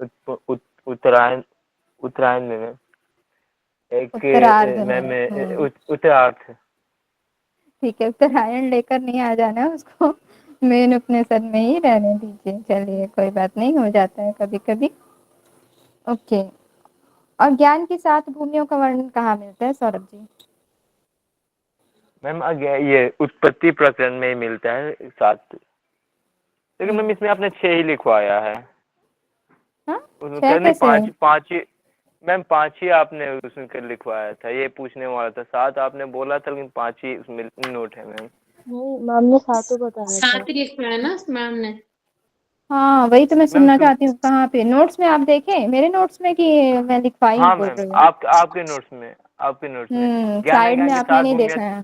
उत्तरायण, उत्तरायण में मैम, एक उत्तरार्ध में। मैम उत्तरार्थ। ठीक है, उत्तरायण लेकर नहीं आ जाना उसको, मेन उपनिषद में ही रहने दीजिए। चलिए कोई बात नहीं, हो जाता है कभी कभी। ओके। और ज्ञान की 7 भूमियों का वर्णन कहाँ मिलता है सौरभ जी? मैम ये उत्पत्ति प्रकरण में ही मिलता है 7, लेकिन मैम इसमें आपने 6 ही लिखवाया है। हाँ, उसमें 6 नहीं, कैसे? 5 ही मैम, 5 ही आपने उसमें कर लिखवाया था, ये पूछने वाला था। 7 आपने बोला था, लेकिन 5 ही उसमें नोट है मैम। नहीं, मैम ने 7 बताया था। 7 ही लिखा है ना मैम ने। हाँ वही तो मैं मैम सुनना चाहती हूँ, कहाँ पे नोट्स में आप देखें, मेरे नोट्स में कि मैं लिखवाई हूँ हाँ बोल मैम, रही हूँ? आपके नोट्स में, आपके नोट्स में ज्ञान साइड में ज्ञान की आपने 7 नहीं भूमिया। देखा है।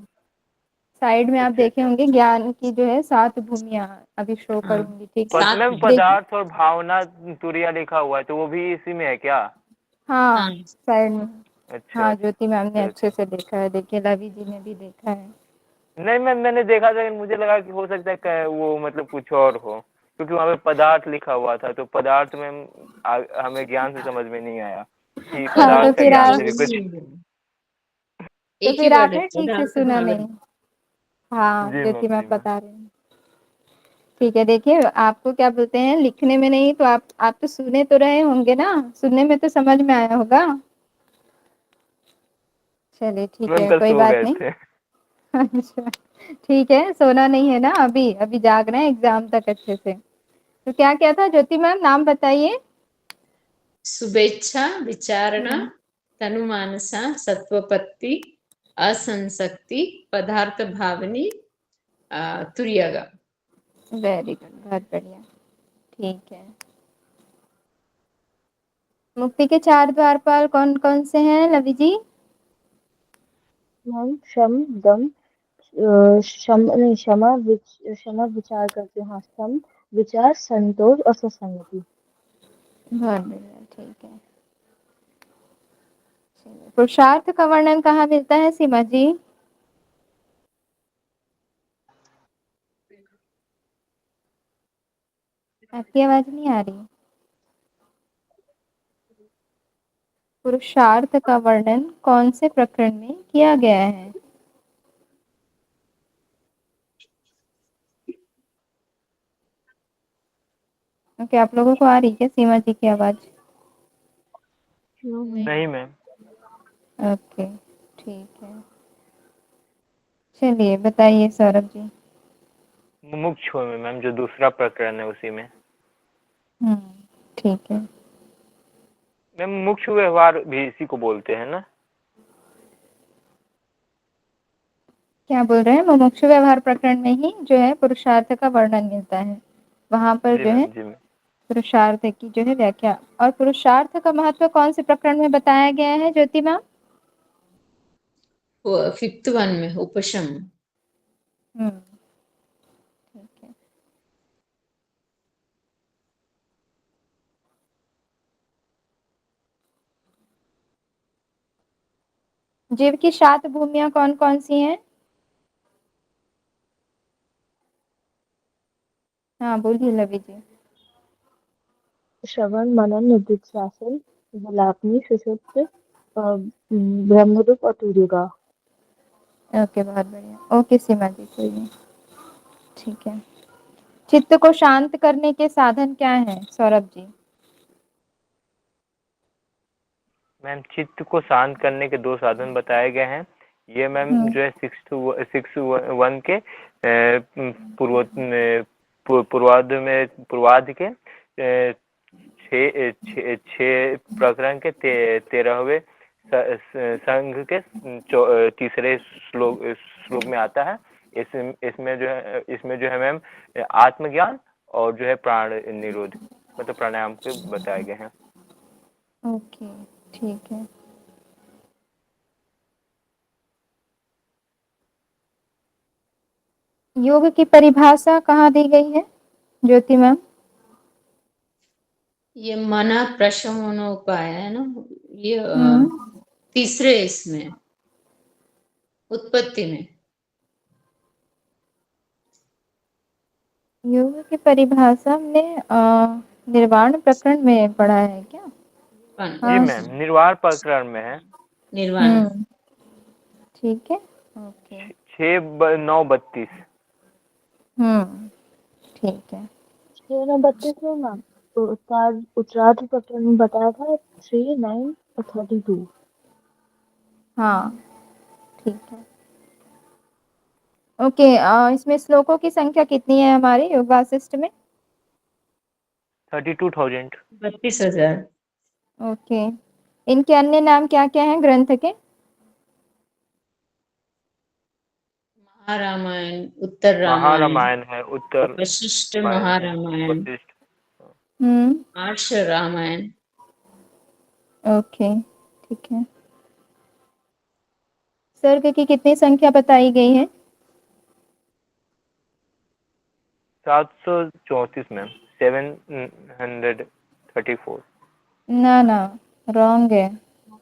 साइड में आप अच्छा देखे अच्छा। होंगे, ज्ञान की जो है 7 भूमिया, अभी शो हाँ, करूंगी, ठीक है? मैम 7 देख, पदार्थ और भावना तुरिया लिखा हुआ है, तो वो भी इसी में है क्या? हाँ हाँ, साइड में। अच्छा हाँ अच्छा। ज्योति मैम ने चलो अच्छे ठीक। से देखा है, देखिए रवि जी ने भी देखा है। नहीं मैम, मैंने देखा था, लेकिन मुझे लगा कि हो सकता है वो मतलब कुछ और हो, क्योंकि वहाँ पे पदार्थ लिखा हुआ था, तो पदार्थ में हमें ज्ञान से समझ में नहीं आया कि हाँ तो पदार्थ का फिर ज्ञान आप, से भी कुछ। तो एक ही फिर वर्ड है, आपने ठीक से पदार्थ सुना नहीं। भावना। हाँ जी ज्योति मैम, जी मैम मैम। बता रहे हैं। ठीक है, देखिए आपको क्या बोलते हैं, लिखने में नहीं तो आप तो सुने तो रहे होंगे ना, सुनने में तो समझ में आया होगा। चलिए ठीक मैम है, कल कोई सो बात गए नहीं। थे। अच्छा, ठीक है, सोना नहीं है ना अभी, अभी जागना है एग्जाम तक अच्छे से। तो क्या क्या था ज्योति मैम, नाम बताइए। शुभेच्छा, विचारणा, हम्म, तनुमानसा, सत्वपत्ति, असंशक्ति, पदार्थ भावनी, तुर्यगा। वेरी गुड, बहुत बढ़िया। ठीक है। मुक्ति के 4 द्वारपाल कौन कौन से हैं लवी जी? मैम शम, दम, क्षम नहीं, क्षमा विचार करती हूँ, हाँ, क्षम, विचार, संतोष और सत्संगति। बहुत बढ़िया, ठीक है। चलिए, पुरुषार्थ का वर्णन कहाँ मिलता है सीमा जी? आपकी आवाज नहीं आ रही। पुरुषार्थ का वर्णन कौन से प्रकरण में किया गया है? ओके, आप लोगों को आ रही है सीमा जी की आवाज? नहीं मैम। ओके, ठीक है। चलिए बताइए सौरभ जी। मुमुक्षु में मैम, जो दूसरा प्रकरण है उसी में। हम्म, ठीक है। मैम मुमुक्षु व्यवहार भी इसी को बोलते हैं ना? क्या बोल रहे हैं? मुमुक्षु व्यवहार प्रकरण में ही जो है पुरुषार्थ का वर्णन मिलता है, वहां पर जी जो है मैम, जी मैम। पुरुषार्थ की जो है व्याख्या। और पुरुषार्थ का महत्व कौन से प्रकरण में बताया गया है ज्योति मैम? 5th वन में उपशम। ठीक है। जीव की 7 भूमियां कौन कौन सी हैं? हाँ बोलिए लवी जी। श्रवण, मनन, निधिध्यासन, विलापनी, सुषुप्त, ब्रह्मरूप और तुर्यगा। ओके, बहुत बढ़िया। ओके सीमा जी, कोई नहीं, ठीक है। चित्त को शांत करने के साधन क्या हैं सौरभ जी? मैम चित्त को शांत करने के 2 साधन बताए गए हैं। ये मैम हम्म, जो है 6 वन के पूर्व पूर्वार्ध में, पूर्वार्ध के 6 प्रकरण के 13वें संघ के तीसरे श्लोक में आता है। इसमें जो है मैम आत्मज्ञान और जो है प्राण निरोध, मतलब प्राणायाम के बताए गए हैं। ओके, ठीक है। योग की परिभाषा कहाँ दी गई है ज्योति मैम? ये मना प्रशमनोपाय है ना, ये हम्म, तीसरे इसमें उत्पत्ति में। योग की परिभाषा में निर्वाण प्रकरण में पढ़ा है क्या? वन- जी हाँ। मैम, निर्वाण प्रकरण में है। निर्वाण। ठीक है, ओके। 6/9/32। ठीक है। 6 नंबर 32 में मैम उत्तरार्ध प्रकरण में बताया था 3, 9 और 32। हाँ, ठीक है। ओके, इसमें श्लोकों की संख्या कितनी है हमारे योग वासिष्ठ में? 32,000। 32,000। ओके, इनके अन्य नाम क्या क्या हैं ग्रंथ के? महारामायण, उत्तर रामायण, महारामायण है, उत्तर वशिष्ठ रामायण है, महारामायण, वशिष्ठ। हम्म। आर्ष रामायण। ओके, ठीक है। सर्ग की कितनी संख्या बताई गई है? 734 मैम, 734। ना, रॉन्ग है।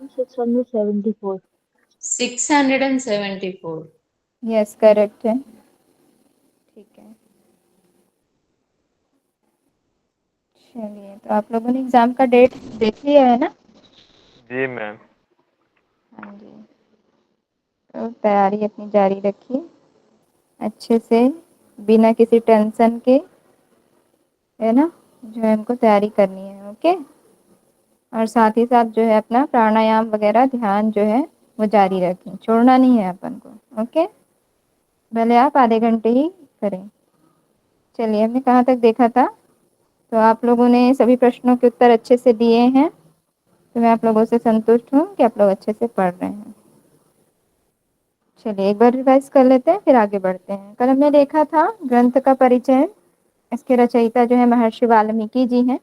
674। 674। यस, करेक्ट है। ठीक है, चलिए, तो आप लोगों ने एग्जाम का डेट देख लिया है ना? जी मैम। हाँ जी, तो तैयारी अपनी जारी रखिए अच्छे से, बिना किसी टेंशन के, है ना, जो है हमको तैयारी करनी है। ओके, और साथ ही साथ जो है अपना प्राणायाम वगैरह ध्यान जो है वो जारी रखें, छोड़ना नहीं है अपन को। ओके, भले आप आधे घंटे ही करें। चलिए, हमने कहाँ तक देखा था? तो आप लोगों ने सभी प्रश्नों के उत्तर अच्छे से दिए हैं, तो मैं आप लोगों से संतुष्ट हूँ कि आप लोग अच्छे से पढ़ रहे हैं। चलिए, एक बार रिवाइज कर लेते हैं, फिर आगे बढ़ते हैं। कल हमने देखा था ग्रंथ का परिचय। इसके रचयिता जो है महर्षि वाल्मीकि जी हैं।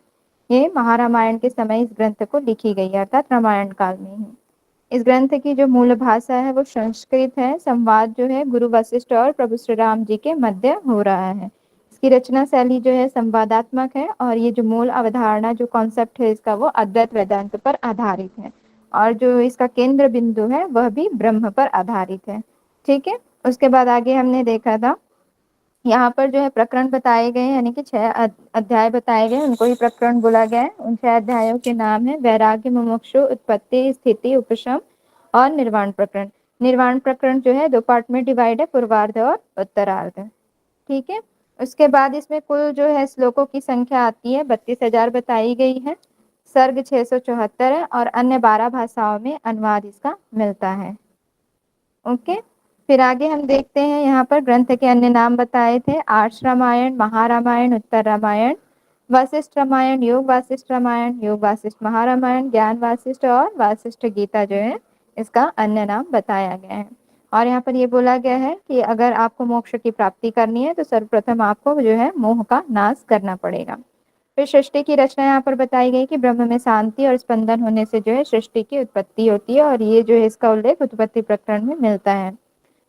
ये महारामायण के समय इस ग्रंथ को लिखी गई है, अर्थात रामायण काल में ही। इस ग्रंथ की जो मूल भाषा है वो संस्कृत है। संवाद जो है गुरु वशिष्ठ और प्रभु श्री राम जी के मध्य हो रहा है। इसकी रचना शैली जो है संवादात्मक है, और ये जो मूल अवधारणा जो कॉन्सेप्ट है इसका, वो अद्वैत वेदांत पर आधारित है। और जो इसका केंद्र बिंदु है वह भी ब्रह्म पर आधारित है। ठीक है, उसके बाद आगे हमने देखा था, यहाँ पर जो है प्रकरण बताए गए हैं, यानी कि 6 अध्याय बताए गए हैं, उनको ही प्रकरण बोला गया है। उन 6 अध्यायों के नाम है वैराग्य, मुमुक्षु, उत्पत्ति, स्थिति, उपशम और निर्वाण प्रकरण। निर्वाण प्रकरण जो है 2 पार्ट में डिवाइड है, पूर्वार्ध और उत्तरार्ध। ठीक है, उसके बाद इसमें कुल जो है श्लोकों की संख्या आती है 32,000 बताई गई है। सर्ग 674 है, और अन्य 12 भाषाओं में अनुवाद इसका मिलता है। ओके, फिर आगे हम देखते हैं, यहाँ पर ग्रंथ के अन्य नाम बताए थे, आर्ष रामायण, महारामायण, उत्तर रामायण, वशिष्ठ रामायण, योग वासिष्ठ रामायण, योग वासिष्ठ महारामायण, ज्ञान वासिष्ठ और वासिष्ठ गीता जो है इसका अन्य नाम बताया गया है। और यहाँ पर ये बोला गया है कि अगर आपको मोक्ष की प्राप्ति करनी है तो सर्वप्रथम आपको जो है मोह का नाश करना पड़ेगा। फिर सृष्टि की रचना यहाँ पर बताई गई कि ब्रह्म में शांति और स्पंदन होने से जो है सृष्टि की उत्पत्ति होती है, और ये जो है इसका उल्लेख उत्पत्ति प्रकरण में मिलता है।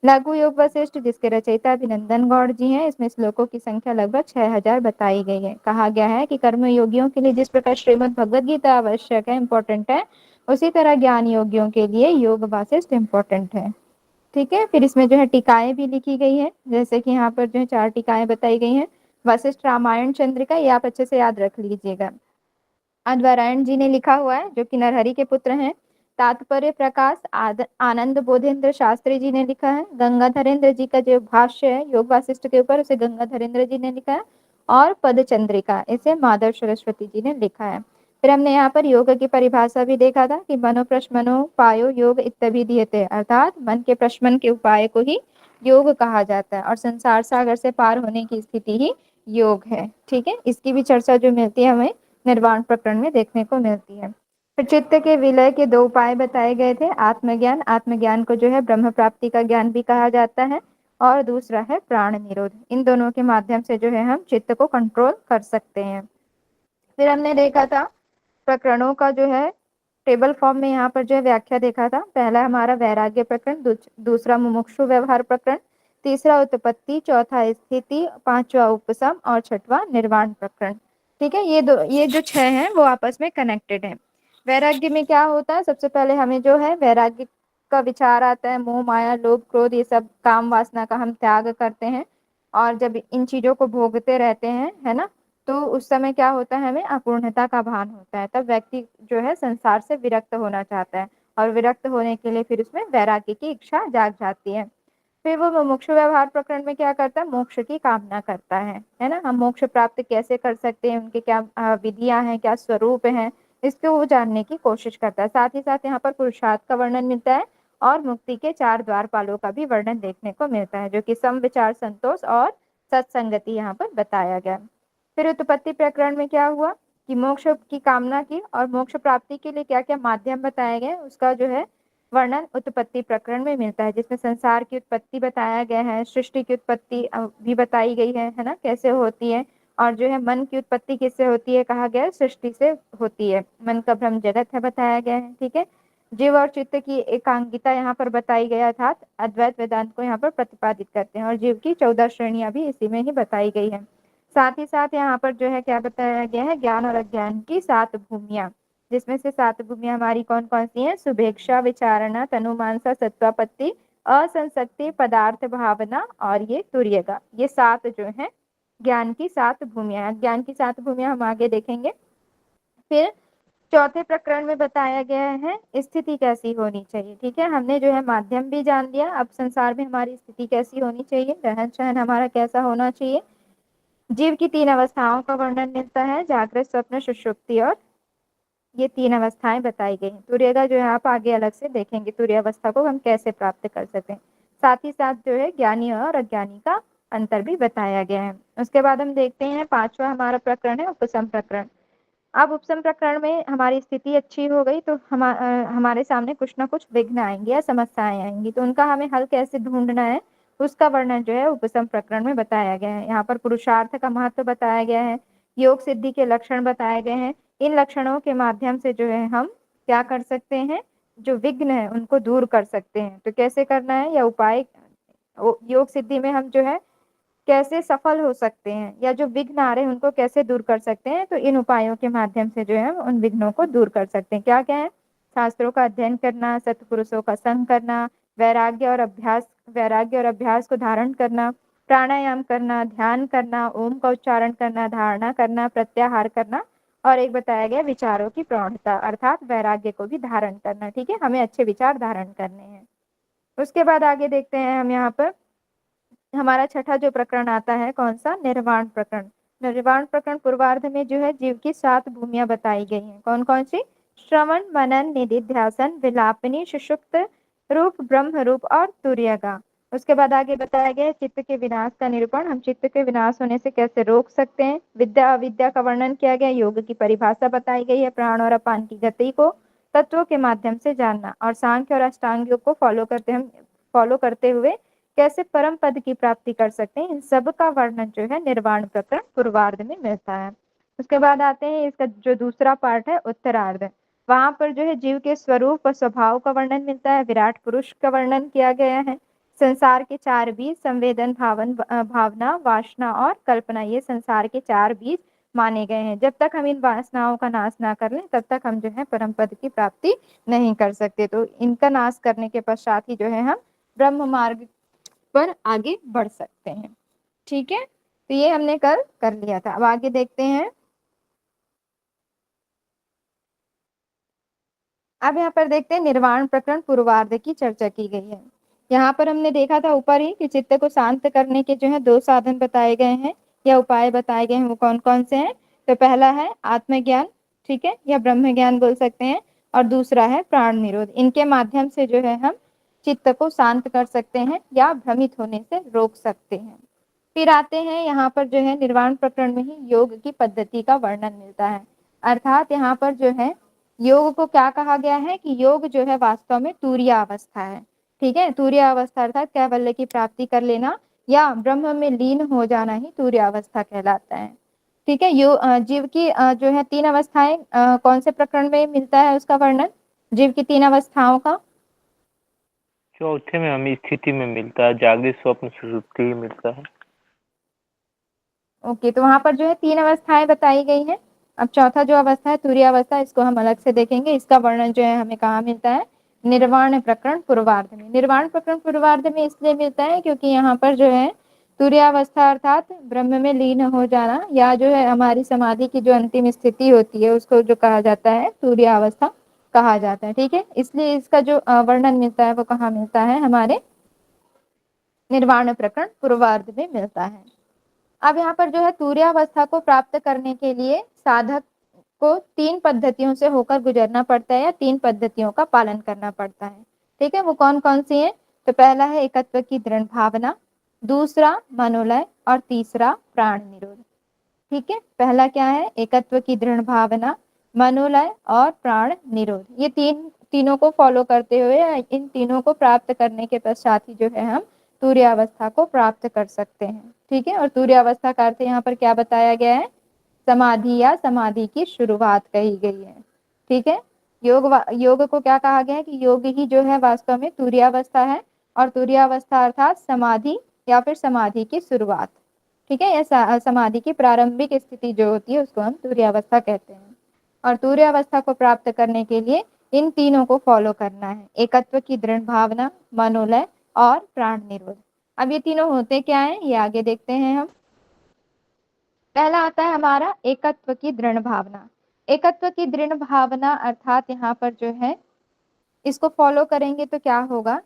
लघु योग वशिष्ठ, जिसके रचयिता अभिनंदन गौड़ जी हैं, इसमें श्लोकों की संख्या लगभग 6,000 बताई गई है। कहा गया है कि कर्म योगियों के लिए जिस प्रकार श्रीमद् भगवद गीता आवश्यक है, इम्पोर्टेंट है, उसी तरह ज्ञान योगियों के लिए योग वासिष्ठ इम्पोर्टेंट है। ठीक है, फिर इसमें जो है टीकाएं भी लिखी गई है, जैसे कि यहाँ पर जो है 4 टीकाएं बताई गई हैं। वशिष्ठ रामायण चंद्रिका, ये आप अच्छे से याद रख लीजिएगा। अद्वारायण जी ने लिखा हुआ है, जो कि नरहरि के पुत्र हैं। तात्पर्य प्रकाश आनंद बोधेंद्र शास्त्री जी ने लिखा है। गंगाधरेंद्र जी का जो भाष्य है योग वासिष्ठ के ऊपर, उसे गंगाधरेंद्र जी ने लिखा है। और पद चंद्रिका, इसे माधव सरस्वती जी ने लिखा है। फिर हमने यहाँ पर योग की परिभाषा भी देखा था कि मनो प्रश्मनो पायो योग इत्यभिधीयते, अर्थात मन के प्रश्मन के उपाय को ही योग कहा जाता है, और संसार सागर से पार होने की स्थिति ही योग है। ठीक है, इसकी भी चर्चा जो मिलती है हमें निर्वाण प्रकरण में देखने को मिलती है। फिर चित्त के विलय के 2 उपाय बताए गए थे, आत्मज्ञान, आत्मज्ञान को जो है ब्रह्म प्राप्ति का ज्ञान भी कहा जाता है, और दूसरा है प्राण निरोध। इन दोनों के माध्यम से जो है हम चित्त को कंट्रोल कर सकते हैं। फिर हमने देखा था प्रकरणों का जो है टेबल फॉर्म में यहाँ पर जो है व्याख्या देखा था। पहला हमारा वैराग्य प्रकरण, दूसरा मुमुक्षु व्यवहार प्रकरण, तीसरा उत्पत्ति, चौथा स्थिति, पांचवा उपशम और छठवां निर्वाण प्रकरण। ठीक है, ये जो 6 हैं वो आपस में कनेक्टेड है। वैराग्य में क्या होता है, सबसे पहले हमें जो है वैराग्य का विचार आता है, मोह माया लोभ क्रोध ये सब काम वासना का हम त्याग करते हैं, और जब इन चीजों को भोगते रहते हैं, है ना, तो उस समय क्या होता है, हमें अपूर्णता का भान होता है। तब व्यक्ति जो है संसार से विरक्त होना चाहता है, और विरक्त होने के लिए फिर उसमें वैराग्य की इच्छा जाग जाती है। फिर वो मुमुक्षु व्यवहार प्रकरण में क्या करता है, मोक्ष की कामना करता है ना। हम मोक्ष प्राप्त कैसे कर सकते हैं, उनके क्या विधियां हैं, क्या स्वरूप हैं, इसको वो जानने की कोशिश करता है। साथ ही साथ यहाँ पर पुरुषार्थ का वर्णन मिलता है, और मुक्ति के 4 द्वारपालों का भी वर्णन देखने को मिलता है, जो कि सम विचार संतोष और सत्संगति यहाँ पर बताया गया। फिर उत्पत्ति प्रकरण में क्या हुआ कि मोक्ष की कामना की, और मोक्ष प्राप्ति के लिए क्या क्या माध्यम बताए गए, उसका जो है वर्णन उत्पत्ति प्रकरण में मिलता है, जिसमें संसार की उत्पत्ति बताया गया है, सृष्टि की उत्पत्ति भी बताई गई है ना, कैसे होती है। और जो है मन की उत्पत्ति किससे होती है, कहा गया है सृष्टि से होती है। मन का भ्रम जगत है बताया गया है, ठीक है। जीव और चित्त की एकांगिता यहाँ पर बताई गई, अर्थात अद्वैत वेदांत को यहाँ पर प्रतिपादित करते हैं, और जीव की 14 श्रेणियां भी इसी में ही बताई गई है। साथ ही साथ यहाँ पर जो है क्या बताया गया है, ज्ञान और अज्ञान की 7 भूमियां, जिसमें से 7 भूमियां हमारी कौन कौन सी हैं, सुभेक्षा, विचारणा, तनुमानसा, सत्वापत्ति, असंसक्ति, पदार्थ भावना और ये तुर्यगा। ये 7 जो है ज्ञान की 7 भूमियां। ज्ञान की 7 भूमियां हम आगे देखेंगे। फिर चौथे प्रकरण में बताया गया है स्थिति कैसी होनी चाहिए, ठीक है। हमने जो है माध्यम भी जान लिया, अब संसार में हमारी स्थिति कैसी होनी चाहिए, रहन सहन हमारा कैसा होना चाहिए। जीव की 3 अवस्थाओं का वर्णन मिलता है, जागृत, स्वप्न, सुषुप्ति, और ये 3 अवस्थाएं बताई गई हैं। तुर्यगा जो है आप आगे अलग से देखेंगे, तुर्य अवस्था को हम कैसे प्राप्त कर सकते हैं। साथ ही साथ जो है ज्ञानी और अज्ञानी का अंतर भी बताया गया है। उसके बाद हम देखते हैं 5वां हमारा प्रकरण है उपसम प्रकरण। अब उपसम प्रकरण में हमारी स्थिति अच्छी हो गई तो हमारे सामने कुछ ना कुछ विघ्न आएंगे या समस्याएं आएंगी, तो उनका हमें हल कैसे ढूंढना है, उसका वर्णन जो है उपसम प्रकरण में बताया गया है। यहाँ पर पुरुषार्थ का महत्व बताया गया है, योग सिद्धि के लक्षण बताए गए हैं। इन लक्षणों के माध्यम से जो है हम क्या कर सकते हैं, जो विघ्न है उनको दूर कर सकते हैं। तो कैसे करना है, या उपाय योग सिद्धि में हम जो है कैसे सफल हो सकते हैं, या जो विघ्न आ रहे हैं उनको कैसे दूर कर सकते हैं, तो इन उपायों के माध्यम से जो है हम उन विघ्नों को दूर कर सकते हैं। क्या क्या है, शास्त्रों का अध्ययन करना, सत्पुरुषों का संग करना, वैराग्य और अभ्यास को धारण करना, प्राणायाम करना, ध्यान करना, ओम का उच्चारण करना, धारणा करना, प्रत्याहार करना, और एक बताया गया विचारों की प्रौढ़ता, अर्थात वैराग्य को भी धारण करना, ठीक है। हमें अच्छे विचार धारण करने हैं। उसके बाद आगे देखते हैं हम यहाँ पर हमारा छठा जो प्रकरण आता है, कौन सा, निर्वाण प्रकरण। निर्वाण प्रकरण पूर्वार्ध में जो है जीव की 7 भूमियां बताई गई हैं। कौन कौन सी, श्रवण, मनन, निधिध्यासन, विलापनी, सुषुप्त रूप, ब्रह्म रूप और तुर्यगा। उसके बाद आगे बताया गया है चित्त के विनाश का निरूपण, हम चित्त के विनाश होने से कैसे रोक सकते हैं। विद्या अविद्या का वर्णन किया गया, योग की परिभाषा बताई गई है, प्राण और अपान की गति को तत्वों के माध्यम से जानना, और सांख्य और अष्टांग योग को फॉलो करते हुए कैसे परम पद की प्राप्ति कर सकते हैं, इन सब का वर्णन जो है निर्वाण प्रकरण पूर्वार्ध में मिलता है। उसके बाद आते हैं इसका जो दूसरा पार्ट है उत्तरार्ध, वहां पर जो है जीव के स्वरूप और स्वभाव का वर्णन मिलता है, विराट पुरुष का वर्णन किया गया है, संसार के 4 बीज, संवेदन, भावना, वासना और कल्पना, ये संसार के 4 बीज माने गए हैं। जब तक हम इन वासनाओं का नाश ना कर लें तब तक हम जो है परम पद की प्राप्ति नहीं कर सकते। तो इनका नाश करने के पश्चात ही जो है हम ब्रह्म मार्ग पर आगे बढ़ सकते हैं, ठीक है। तो ये हमने कल कर लिया था। अब आगे देखते हैं, अब यहाँ पर देखते हैं निर्वाण प्रकरण पूर्वार्ध की चर्चा की गई है। यहाँ पर हमने देखा था ऊपर ही कि चित्त को शांत करने के जो है 2 साधन बताए गए हैं या उपाय बताए गए हैं, वो कौन कौन से हैं। तो पहला है आत्मज्ञान, ठीक है, या ब्रह्म ज्ञान बोल सकते हैं, और दूसरा है प्राण निरोध। इनके माध्यम से जो है हम चित्त को शांत कर सकते हैं या भ्रमित होने से रोक सकते हैं। फिर आते हैं यहाँ पर जो है निर्वाण प्रकरण में ही योग की पद्धति का वर्णन मिलता है, अर्थात यहाँ पर जो है योग को क्या कहा गया है कि योग जो है वास्तव में तुरीय अवस्था है, ठीक है। तुरीय अवस्था अर्थात कैवल्य की प्राप्ति कर लेना या ब्रह्म में लीन हो जाना ही तुरीय अवस्था कहलाता है, ठीक है। जीव की जो है 3 अवस्थाएं कौन से प्रकरण में मिलता है उसका वर्णन, जीव की 3 अवस्थाओं का, चौथे में हमें स्थिति में मिलता है, जागृत, स्वप्न, सुषुप्ति ही मिलता है। ओके, तो वहां पर जो है 3 अवस्थाएं बताई गई हैं। अब चौथा जो अवस्था है तुरीय अवस्था, इसको हम अलग से देखेंगे। इसका वर्णन जो है हमें कहाँ मिलता है, निर्वाण प्रकरण पूर्वार्ध में। निर्वाण प्रकरण पूर्वार्ध में इसलिए मिलता है क्योंकि यहाँ पर जो है तुर्यावस्था अर्थात ब्रह्म में लीन हो जाना, या जो है हमारी समाधि की जो अंतिम स्थिति होती है उसको जो कहा जाता है तुर्यावस्था कहा जाता है। ठीक है, इसलिए इसका जो वर्णन मिलता है वो कहाँ मिलता है, हमारे निर्वाण प्रकरण पूर्वार्ध में मिलता है। अब यहाँ पर जो है तुर्यावस्था को प्राप्त करने के लिए साधक को 3 पद्धतियों से होकर गुजरना पड़ता है, या 3 पद्धतियों का पालन करना पड़ता है। ठीक है, वो कौन कौन सी है? तो पहला है एकत्व की दृढ़ भावना, दूसरा मनोलय, और तीसरा प्राण निरोध। ठीक है, पहला क्या है? एकत्व की दृढ़ भावना, मनोलय और प्राण निरोध। ये तीनों को फॉलो करते हुए, इन तीनों को प्राप्त करने के पश्चात ही जो है हम तुर्यावस्था को प्राप्त कर सकते हैं। ठीक है, और तुर्यावस्था का अर्थ यहाँ पर क्या बताया गया है? समाधि या समाधि की शुरुआत कही गई है। ठीक है, योग को क्या कहा गया है कि योग ही जो है वास्तव में तुर्यावस्था है, और तुर्यावस्था अर्थात समाधि या फिर समाधि की शुरुआत। ठीक है, या समाधि की प्रारंभिक स्थिति जो होती है उसको हम तुर्यावस्था कहते हैं। और तुर्यावस्था को प्राप्त करने के लिए इन तीनों को फॉलो करना है, एकत्व की दृढ़ भावना, मनोलय और प्राण निरोध। अब ये तीनों होते क्या है, ये आगे देखते हैं हम। पहला आता है हमारा एकत्व की दृढ़ भावना। एकत्व की दृढ़ भावना अर्थात यहाँ पर जो है इसको फॉलो करेंगे तो क्या होगा,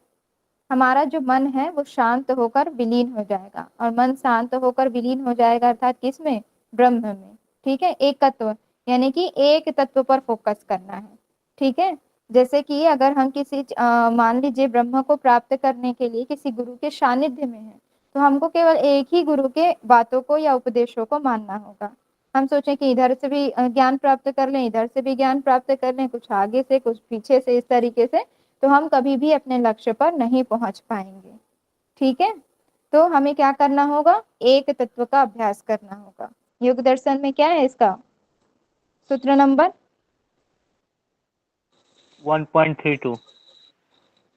हमारा जो मन है वो शांत होकर विलीन हो जाएगा, और मन शांत होकर विलीन हो जाएगा अर्थात किसमें? ब्रह्म में। ठीक है, एकत्व यानी कि एक तत्व पर फोकस करना है। ठीक है, जैसे कि अगर हम किसी मान लीजिए ब्रह्म को प्राप्त करने के लिए किसी गुरु के सानिध्य में है, तो हमको केवल एक ही गुरु के बातों को या उपदेशों को मानना होगा। हम सोचें कि इधर से भी ज्ञान प्राप्त कर लें, इधर से भी ज्ञान प्राप्त कर लें, कुछ आगे से कुछ पीछे से, इस तरीके से तो हम कभी भी अपने लक्ष्य पर नहीं पहुंच पाएंगे। ठीक है, तो हमें क्या करना होगा? एक तत्व का अभ्यास करना होगा। योग दर्शन में क्या है इसका सूत्र नंबर? 1.32।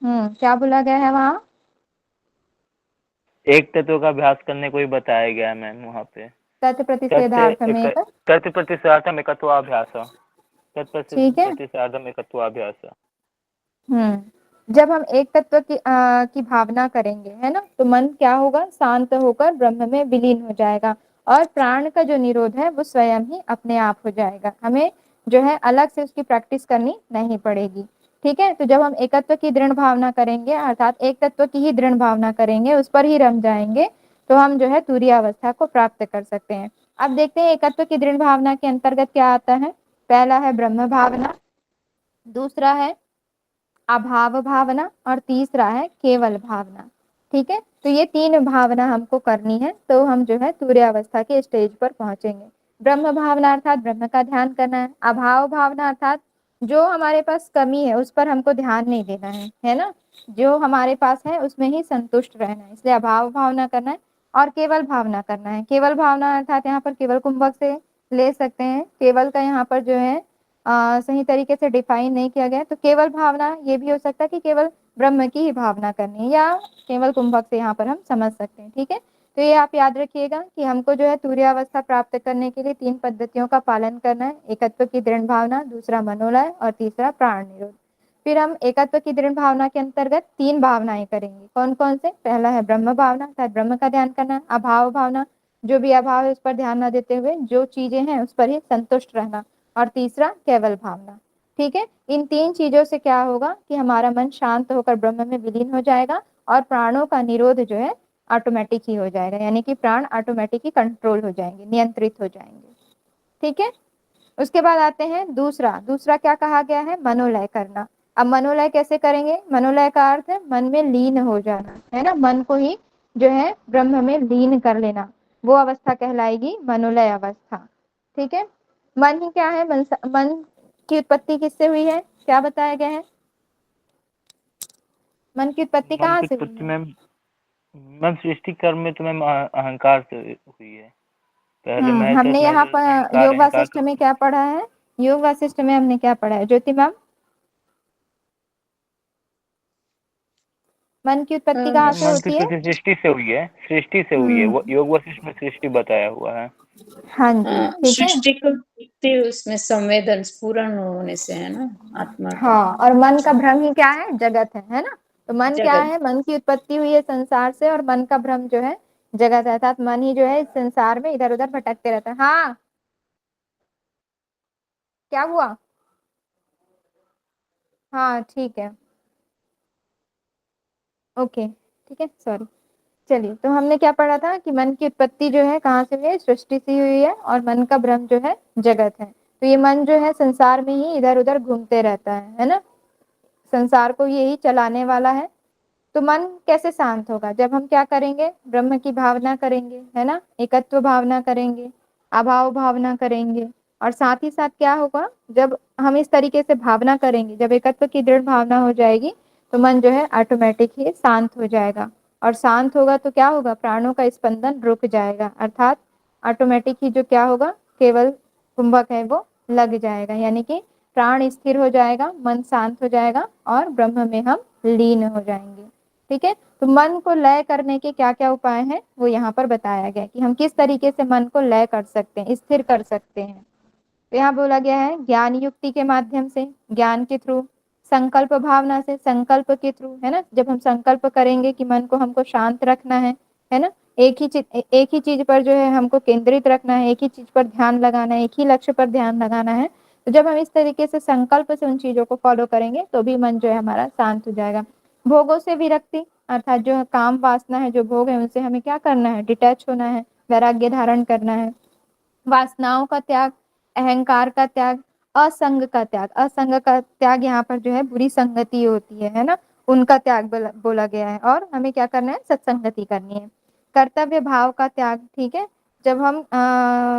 क्या बोला गया है वहाँ? एक तत्व का अभ्यास करने को ही बताया गया है मैम वहाँ पे। तत् प्रतिषेधार्थम एक। तत् प्रतिषेधार्थम एकत्वाभ्यास। तत् ठीक है, प्रतिषेधार्थम एकत्वाभ्यास। जब हम एक तत्व की भावना करेंगे, है ना, तो मन क्या होगा? शांत होकर ब्रह्म में विलीन हो जाएगा, और प्राण का जो निरोध है वो स्वयं ही अपने आप हो जाएगा। हमें जो है अलग से उसकी प्रैक्टिस करनी नहीं पड़ेगी। ठीक है, तो जब हम एकत्व की दृढ़ भावना करेंगे अर्थात एक तत्व की ही दृढ़ भावना करेंगे, उस पर ही रम जाएंगे, तो हम जो है तुर्यावस्था को प्राप्त कर सकते हैं। अब देखते हैं एकत्व की दृढ़ भावना के अंतर्गत क्या आता है। पहला है ब्रह्म भावना, दूसरा है अभाव भावना, और तीसरा है केवल भावना। ठीक है, तो ये 3 भावना हमको करनी है, तो हम जो है तुर्यावस्था के स्टेज पर पहुंचेंगे। ब्रह्म भावना अर्थात ब्रह्म का ध्यान करना है। अभाव भावना अर्थात जो हमारे पास कमी है उस पर हमको ध्यान नहीं देना है ना, जो हमारे पास है उसमें ही संतुष्ट रहना है, इसलिए अभाव भावना करना है। और केवल भावना करना है। केवल भावना अर्थात यहाँ पर केवल कुंभक से ले सकते हैं, केवल का यहाँ पर जो है सही तरीके से डिफाइन नहीं किया गया, तो केवल भावना ये भी हो सकता है कि केवल ब्रह्म की ही भावना करनी है, या केवल कुंभक से यहाँ पर हम समझ सकते हैं। ठीक है, तो ये आप याद रखिएगा कि हमको जो है तुर्यावस्था प्राप्त करने के लिए 3 पद्धतियों का पालन करना है, एकत्व की दृढ़ भावना, दूसरा मनोलय और तीसरा प्राण निरोध। फिर हम एकत्व की दृढ़ भावना के अंतर्गत 3 भावनाएं करेंगे। कौन कौन से? पहला है ब्रह्म भावना अर्थात ब्रह्म का ध्यान करना है। अभाव भावना, जो भी अभाव है उस पर ध्यान न देते हुए जो चीजें हैं उस पर ही संतुष्ट रहना। और तीसरा केवल भावना। ठीक है, इन 3 चीजों से क्या होगा कि हमारा मन शांत होकर ब्रह्म में विलीन हो जाएगा, और प्राणों का निरोध जो है ऑटोमेटिक ही हो जाएगा, यानी कि प्राण ऑटोमेटिक ही कंट्रोल हो जाएंगे, नियंत्रित हो जाएंगे। ठीक है, उसके बाद आते हैं दूसरा क्या कहा गया है? मनोलय करना। अब मनोलय कैसे करेंगे? मनोलय का अर्थ है मन में लीन हो जाना, है ना, मन को ही जो है ब्रह्म में लीन कर लेना, वो अवस्था कहलाएगी मनोलय अवस्था। ठीक है, मन ही क्या है? मन की उत्पत्ति किससे हुई है? क्या बताया गया है? मन की उत्पत्ति मन कहाँ की से हुई उत्पत्ति है? मैम सृष्टि कर्म में तो मैम अहंकार से हुई है। पहले मैं था, हमने यहाँ पर अहंकार योग अहंकार वासिष्ठ में क्या पढ़ा है? योग वासिष्ठ में हमने क्या पढ़ा है ज्योति मैम? मन की उत्पत्ति कहाँ से मन की होती है? उत्पत्ति सृष्टि से हुई है, सृष्टि से हुई है। वो योग वशिष्ठ में सृष्टि बताया हुआ है। हाँ जी, ठीक है। सृष्टि को देखते उसमें संवेदन पूर्ण होने से है ना, आत्मा का। हाँ, और मन का भ्रम ही क्या है? जगत है ना। तो मन क्या जगत। है? मन की उत्पत्ति हुई है संसार से, और मन का भ्रम जो है जगत है, अर्थात मन ही जो है इस संसार में इधर उधर भटकते रहता है। हाँ क्या हुआ? हाँ ठीक है, ओके ठीक है, सॉरी। चलिए, तो हमने क्या पढ़ा था कि मन की उत्पत्ति जो है कहाँ से हुई है, सृष्टि से हुई है, और मन का भ्रम जो है जगत है। तो ये मन जो है संसार में ही इधर उधर घूमते रहता है ना, संसार को यही चलाने वाला है। तो मन कैसे शांत होगा? जब हम क्या करेंगे, ब्रह्म की भावना करेंगे, है ना, एकत्व भावना करेंगे, अभाव भावना करेंगे। और साथ ही साथ क्या होगा, जब हम इस तरीके से भावना करेंगे, जब एकत्व की दृढ़ भावना हो जाएगी, तो मन जो है ऑटोमेटिक ही शांत हो जाएगा। और शांत होगा तो क्या होगा, प्राणों का स्पंदन रुक जाएगा, अर्थात ऑटोमेटिक ही जो क्या होगा, केवल कुंभक है वो लग जाएगा, यानी कि प्राण स्थिर हो जाएगा, मन शांत हो जाएगा, और ब्रह्म में हम लीन हो जाएंगे। ठीक है, तो मन को लय करने के क्या क्या उपाय हैं वो यहाँ पर बताया गया है कि हम किस तरीके से मन को लय कर सकते हैं, स्थिर कर सकते हैं। तो यहाँ बोला गया है ज्ञान युक्ति के माध्यम से, ज्ञान के थ्रू, संकल्प भावना से, संकल्प के थ्रू, है ना, जब हम संकल्प करेंगे कि मन को हमको शांत रखना है ना, एक ही चीज पर जो है हमको केंद्रित रखना है, एक ही चीज पर ध्यान लगाना है, एक ही लक्ष्य पर ध्यान लगाना है। तो जब हम इस तरीके से संकल्प से उन चीजों को फॉलो करेंगे तो भी मन जो है हमारा शांत हो जाएगा। भोगों से विरक्ति, अर्थात जो काम वासना है, जो भोग है, उनसे हमें क्या करना है, डिटैच होना है, वैराग्य धारण करना है। वासनाओं का त्याग, अहंकार का त्याग, असंग का त्याग, असंग का त्याग यहाँ पर जो है बुरी संगति होती है ना, उनका त्याग बोला गया है। और हमें क्या करना है, सत्संगति करनी है। कर्तव्य भाव का त्याग, ठीक है, जब हम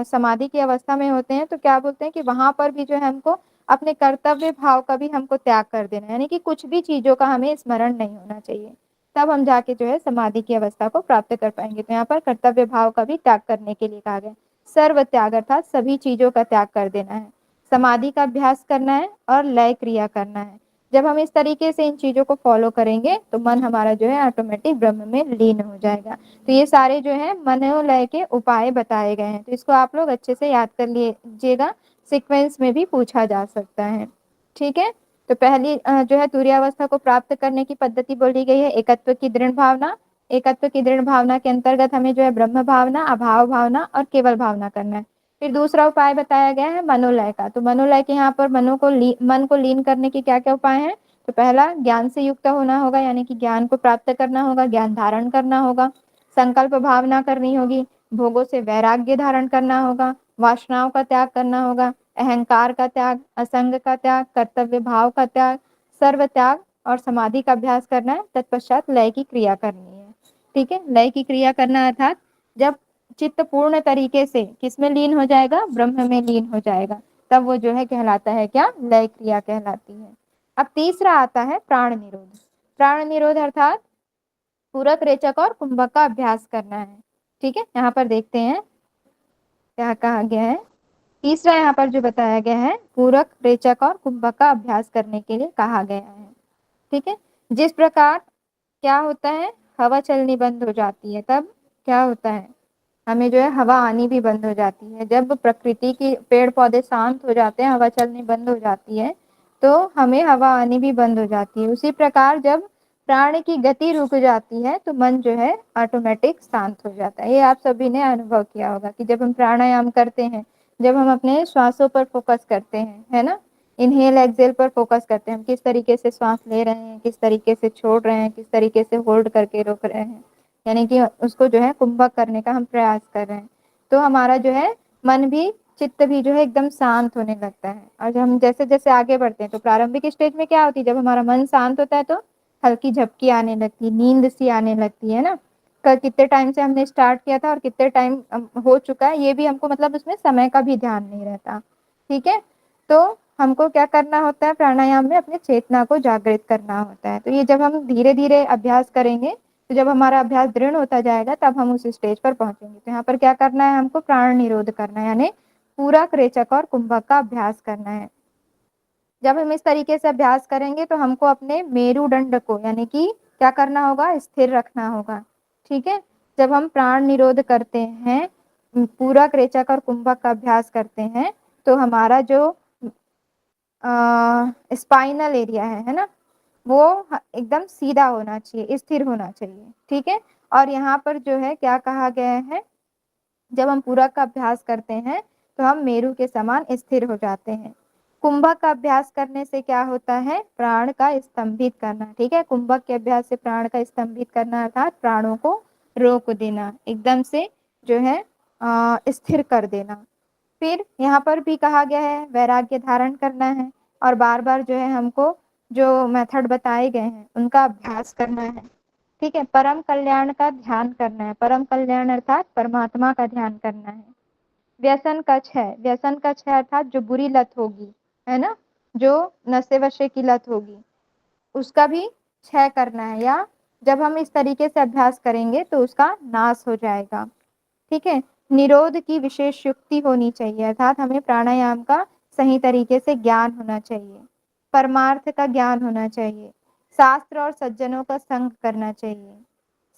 समाधि की अवस्था में होते हैं तो क्या बोलते हैं कि वहां पर भी जो है हमको अपने कर्तव्य भाव का भी हमको त्याग कर देना है, यानी कि कुछ भी चीजों का हमें स्मरण नहीं होना चाहिए, तब हम जाके जो है समाधि की अवस्था को प्राप्त कर पाएंगे। तो यहाँ पर कर्तव्य भाव का भी त्याग करने के लिए कहा गया। सर्व त्याग, अर्थात सभी चीजों का त्याग कर देना है। समाधि का अभ्यास करना है और लय क्रिया करना है। जब हम इस तरीके से इन चीजों को फॉलो करेंगे तो मन हमारा जो है ऑटोमेटिक ब्रह्म में लीन हो जाएगा। तो ये सारे जो है मनोलय के उपाय बताए गए हैं, तो इसको आप लोग अच्छे से याद कर लीजिएगा, सीक्वेंस में भी पूछा जा सकता है। ठीक है, तो पहली जो है तुरीयावस्था को प्राप्त करने की पद्धति बोली गई है, एकत्व की दृढ़ भावना। एकत्व की दृढ़ भावना के अंतर्गत हमें जो है ब्रह्म भावना, अभाव भावना और केवल भावना करना है। फिर दूसरा उपाय बताया गया है मनोलय का। तो मनोलय के यहाँ पर मन को लीन करने के क्या क्या उपाय हैं? तो पहला, ज्ञान से युक्त होना होगा, यानी कि ज्ञान को प्राप्त करना होगा, ज्ञान धारण करना होगा, संकल्प भावना करनी होगी, भोगों से वैराग्य धारण करना होगा, वासनाओं का त्याग करना होगा, अहंकार का त्याग, असंग का त्याग, कर्तव्य भाव का त्याग, सर्व त्याग, और समाधि का अभ्यास करना है। तत्पश्चात लय की क्रिया करनी है। ठीक है, लय की क्रिया करना अर्थात जब चित्त पूर्ण तरीके से किसमें लीन हो जाएगा, ब्रह्म में लीन हो जाएगा, तब वो जो है कहलाता है क्या, लय क्रिया कहलाती है। अब तीसरा आता है प्राण निरोध। प्राण निरोध अर्थात पूरक, रेचक और कुंभक का अभ्यास करना है। ठीक है, यहाँ पर देखते हैं क्या कहा गया है। तीसरा यहाँ पर जो बताया गया है, पूरक, रेचक और कुंभक का अभ्यास करने के लिए कहा गया है। ठीक है, जिस प्रकार क्या होता है, हवा चलनी बंद हो जाती है, तब क्या होता है, हमें जो है हवा आनी भी बंद हो जाती है। जब प्रकृति की पेड़ पौधे शांत हो जाते हैं, हवा चलनी बंद हो जाती है, तो हमें हवा आनी भी बंद हो जाती है। उसी प्रकार जब प्राण की गति रुक जाती है तो मन जो है ऑटोमेटिक शांत हो जाता है। ये आप सभी ने अनुभव किया होगा कि जब हम प्राणायाम करते हैं, जब हम अपने श्वासों पर फोकस करते हैं, है ना, इनहेल एक्सेल पर फोकस करते हैं, हम किस तरीके से श्वास ले रहे हैं, किस तरीके से छोड़ रहे हैं, किस तरीके से होल्ड करके रोक रहे हैं, यानी कि उसको जो है कुंभक करने का हम प्रयास कर रहे हैं, तो हमारा जो है मन भी, चित्त भी जो है एकदम शांत होने लगता है। और जब हम जैसे जैसे आगे बढ़ते हैं तो प्रारंभिक स्टेज में क्या होती है, जब हमारा मन शांत होता है तो हल्की झपकी आने लगती है, नींद सी आने लगती है ना। कल कितने टाइम से हमने स्टार्ट किया था और कितने टाइम हो चुका है, ये भी हमको मतलब उसमें समय का भी ध्यान नहीं रहता। ठीक है, तो हमको क्या करना होता है, प्राणायाम में अपने चेतना को जागृत करना होता है। तो ये जब हम धीरे धीरे अभ्यास करेंगे, तो जब हमारा अभ्यास दृढ़ होता जाएगा तब हम उस स्टेज पर पहुंचेंगे। तो यहाँ पर क्या करना है, हमको प्राण निरोध करना है, यानी पूरक, रेचक और कुंभक का अभ्यास करना है। जब हम इस तरीके से अभ्यास करेंगे तो हमको अपने मेरुदंड को, यानी कि क्या करना होगा, स्थिर रखना होगा। ठीक है, जब हम प्राण निरोध करते हैं, पूरक, रेचक और कुंभक का अभ्यास करते हैं, तो हमारा जो स्पाइनल एरिया है ना, वो एकदम सीधा होना चाहिए, स्थिर होना चाहिए। ठीक है, और यहाँ पर जो है क्या कहा गया है, जब हम पूरक का अभ्यास करते हैं तो हम मेरु के समान स्थिर हो जाते हैं। कुंभक का अभ्यास करने से क्या होता है, प्राण का स्तंभित करना। ठीक है, कुंभक के अभ्यास से प्राण का स्तंभित करना अर्थात प्राणों को रोक देना, एकदम से जो है स्थिर कर देना। फिर यहाँ पर भी कहा गया है वैराग्य धारण करना है और बार बार जो है हमको जो मेथड बताए गए हैं उनका अभ्यास करना है। ठीक है, परम कल्याण का ध्यान करना है। परम कल्याण अर्थात परमात्मा का ध्यान करना है। व्यसन कच्छ है, व्यसन कच्छ है अर्थात जो बुरी लत होगी, है ना, जो नशे वशे की लत होगी, उसका भी क्षय करना है, या जब हम इस तरीके से अभ्यास करेंगे तो उसका नाश हो जाएगा। ठीक है, निरोध की विशेष युक्ति होनी चाहिए अर्थात हमें प्राणायाम का सही तरीके से ज्ञान होना चाहिए, परमार्थ का ज्ञान होना चाहिए, शास्त्र और सज्जनों का संग करना चाहिए,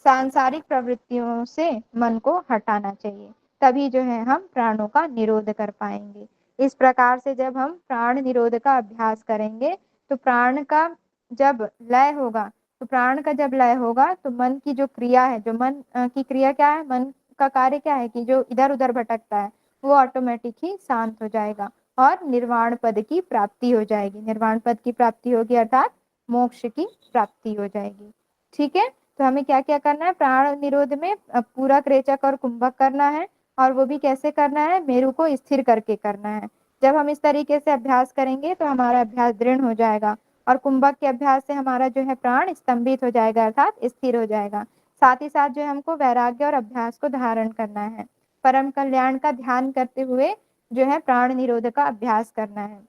सांसारिक प्रवृत्तियों से मन को हटाना चाहिए, तभी जो है हम प्राणों का निरोध कर पाएंगे। इस प्रकार से जब हम प्राण निरोध का अभ्यास करेंगे तो प्राण का जब लय होगा, तो प्राण का जब लय होगा तो मन की जो क्रिया है, जो मन की क्रिया क्या है, मन का कार्य क्या है कि जो इधर उधर भटकता है वो ऑटोमेटिक ही शांत हो जाएगा और निर्वाण पद की प्राप्ति हो जाएगी। निर्वाण पद की प्राप्ति होगी अर्थात मोक्ष की प्राप्ति हो जाएगी। ठीक है, तो हमें क्या क्या करना है, प्राण निरोध में पूरक, रेचक और कुंभक करना है, और वो भी कैसे करना है, मेरु को स्थिर करके करना है। जब हम इस तरीके से अभ्यास करेंगे तो हमारा अभ्यास दृढ़ हो जाएगा और कुंभक के अभ्यास से हमारा जो है प्राण स्तंभित हो जाएगा अर्थात स्थिर हो जाएगा। साथ ही साथ जो है हमको वैराग्य और अभ्यास को धारण करना है, परम कल्याण का ध्यान करते हुए जो है प्राण निरोध का अभ्यास करना है।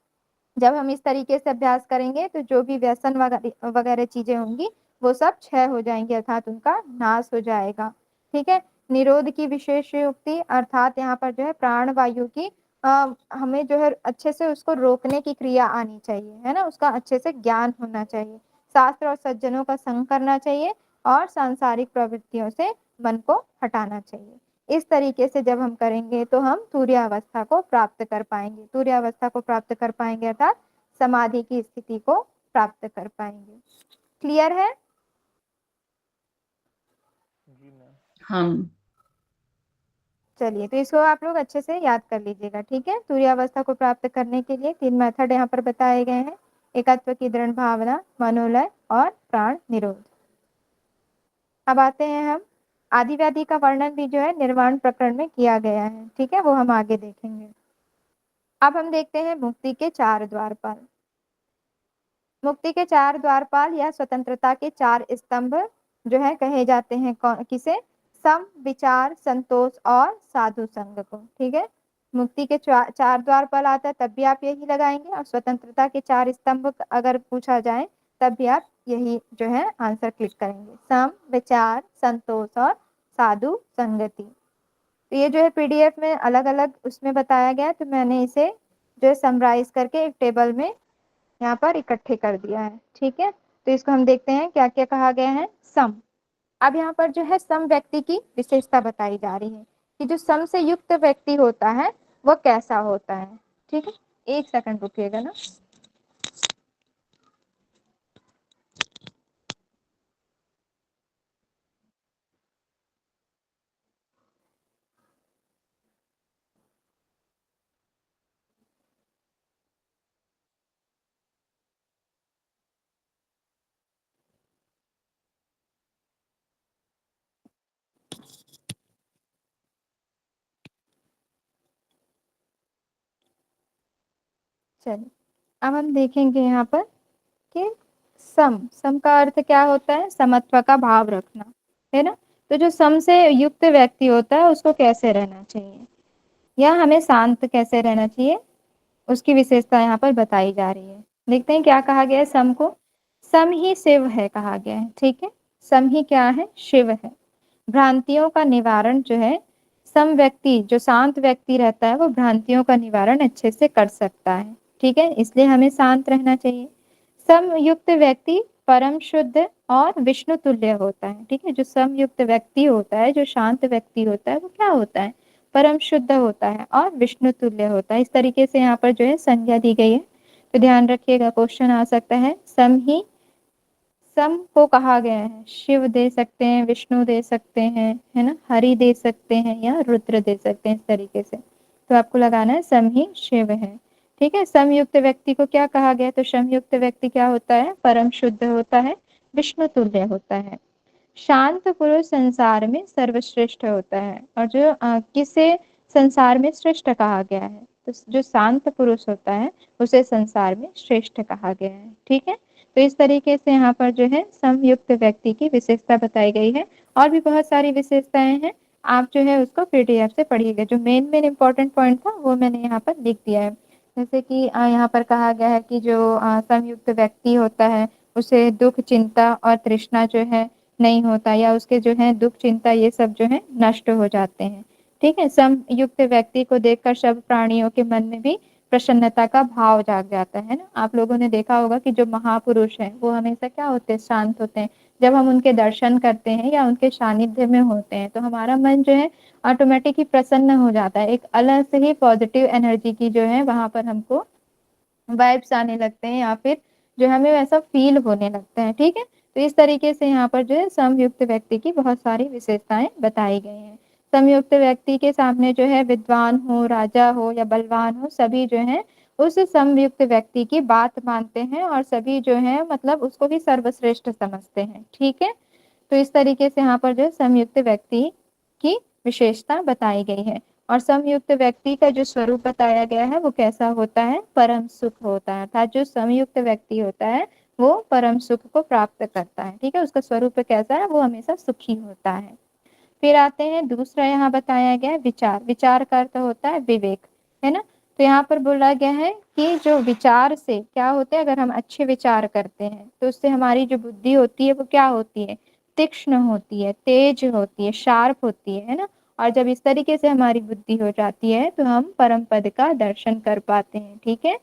जब हम इस तरीके से अभ्यास करेंगे तो जो भी व्यसन वगैरह चीजें होंगी वो सब क्षय हो जाएंगी अर्थात उनका नाश हो जाएगा। ठीक है, निरोध की विशेष युक्ति अर्थात यहाँ पर जो है प्राण वायु की हमें जो है अच्छे से उसको रोकने की क्रिया आनी चाहिए, है ना, उसका अच्छे से ज्ञान होना चाहिए, शास्त्र और सज्जनों का संग करना चाहिए और सांसारिक प्रवृत्तियों से मन को हटाना चाहिए। इस तरीके से जब हम करेंगे तो हम तुर्यावस्था को प्राप्त कर पाएंगे। तुर्यावस्था को प्राप्त कर पाएंगे अर्थात समाधि की स्थिति को प्राप्त कर पाएंगे। क्लियर है? जी मैम। हम चलिए, तो इसको आप लोग अच्छे से याद कर लीजिएगा। ठीक है, तुर्यावस्था को प्राप्त करने के लिए 3 मेथड यहाँ पर बताए गए हैं, एकत्व की दृढ़ भावना, मनोलय और प्राण निरोध। अब आते हैं हम आदि व्याधि का वर्णन भी जो है निर्वाण प्रकरण में किया गया है। ठीक है, वो हम आगे देखेंगे। अब हम देखते हैं मुक्ति के 4 द्वारपाल। मुक्ति के 4 द्वारपाल या स्वतंत्रता के 4 स्तंभ जो है कहे जाते हैं किसे, सम, विचार, संतोष और साधु संग को। ठीक है, मुक्ति के 4 द्वारपाल आता है तब भी आप यही लगाएंगे, और स्वतंत्रता के 4 स्तंभ अगर पूछा जाए तब भी आप यही जो है आंसर क्लिक करेंगे, सम, विचार, संतोष और साधु संगति। तो ये जो है पीडीएफ में अलग अलग उसमें बताया गया है, तो मैंने इसे जो है समराइज करके एक टेबल में यहाँ पर इकट्ठे कर दिया है। ठीक है, तो इसको हम देखते हैं क्या क्या कहा गया है। सम, अब यहाँ पर जो है सम व्यक्ति की विशेषता बताई जा रही है कि जो सम से युक्त व्यक्ति होता है वह कैसा होता है। ठीक है, एक सेकंड रुकिएगा ना। चलिए, अब हम देखेंगे यहाँ पर कि सम का अर्थ क्या होता है, समत्व का भाव रखना, है ना। तो जो सम से युक्त व्यक्ति होता है उसको कैसे रहना चाहिए या हमें शांत कैसे रहना चाहिए, उसकी विशेषता यहाँ पर बताई जा रही है। देखते हैं क्या कहा गया है सम को। सम ही शिव है कहा गया है। ठीक है, सम ही क्या है, शिव है। भ्रांतियों का निवारण जो है सम व्यक्ति, जो शांत व्यक्ति रहता है वो भ्रांतियों का निवारण अच्छे से कर सकता है। ठीक है, इसलिए हमें शांत रहना चाहिए। समयुक्त व्यक्ति परम शुद्ध और विष्णु तुल्य होता है। ठीक है, जो समयुक्त व्यक्ति होता है, जो शांत व्यक्ति होता है वो क्या होता है, परम शुद्ध होता है और विष्णु तुल्य होता है। इस तरीके से यहाँ पर जो है संज्ञा दी गई है, तो ध्यान रखिएगा क्वेश्चन आ सकता है। सम ही सम को कहा गया है, शिव दे सकते हैं, विष्णु दे सकते हैं, है ना, हरि दे सकते हैं या रुद्र दे सकते हैं, इस तरीके से। तो आपको लगाना है सम ही शिव है। ठीक है, समयुक्त व्यक्ति को क्या कहा गया, तो समयुक्त व्यक्ति क्या होता है, परम शुद्ध होता है, विष्णु तुल्य होता है, शांत पुरुष संसार में सर्वश्रेष्ठ होता है। और जो किसे संसार में श्रेष्ठ कहा गया है, तो जो शांत पुरुष होता है उसे संसार में श्रेष्ठ कहा गया है। ठीक है, तो इस तरीके से यहाँ पर जो है समयुक्त व्यक्ति की विशेषता बताई गई है। और भी बहुत सारी विशेषताएं हैं, आप जो है उसको पीडीएफ से पढ़िएगा। जो मेन मेन इंपॉर्टेंट पॉइंट था वो मैंने यहाँ पर लिख दिया है। जैसे कि यहाँ पर कहा गया है कि जो समयुक्त व्यक्ति होता है उसे दुख, चिंता और तृष्णा जो है नहीं होता, या उसके जो है दुख, चिंता ये सब जो है नष्ट हो जाते हैं। ठीक है, समयुक्त व्यक्ति को देखकर सब प्राणियों के मन में भी प्रसन्नता का भाव जाग जाता है ना। आप लोगों ने देखा होगा कि जो महापुरुष हैं वो हमेशा क्या होते हैं, शांत होते हैं। जब हम उनके दर्शन करते हैं या उनके सानिध्य में होते हैं तो हमारा मन जो है ऑटोमेटिक ही प्रसन्न हो जाता है। एक अलग से ही पॉजिटिव एनर्जी की जो है वहां पर हमको वाइब्स आने लगते हैं, या फिर जो हमें वैसा फील होने लगता है। ठीक है, तो इस तरीके से यहाँ पर जो है समयुक्त व्यक्ति की बहुत सारी विशेषताएं बताई गई हैं। समयुक्त व्यक्ति के सामने जो है विद्वान हो, राजा हो या बलवान हो, सभी जो है उस समयुक्त व्यक्ति की बात मानते हैं और सभी जो है मतलब उसको भी सर्वश्रेष्ठ समझते हैं। ठीक है, तो इस तरीके से यहाँ पर जो संयुक्त व्यक्ति की विशेषता बताई गई है। और संयुक्त व्यक्ति का जो स्वरूप बताया गया है वो कैसा होता है, परम सुख होता है। अर्थात जो संयुक्त व्यक्ति होता है वो परम सुख को प्राप्त करता है। ठीक है, उसका स्वरूप कैसा है, वो हमेशा सुखी होता है। फिर आते हैं दूसरा, यहाँ बताया गया है विचार। विचार का अर्थ होता है विवेक, है ना। तो यहाँ पर बोला गया है कि जो विचार से क्या होते हैं, अगर हम अच्छे विचार करते हैं तो उससे हमारी जो बुद्धि होती है वो क्या होती है, तीक्ष्ण होती है, तेज होती है, शार्प होती है ना। और जब इस तरीके से हमारी बुद्धि हो जाती है तो हम परम पद का दर्शन कर पाते हैं। ठीक है,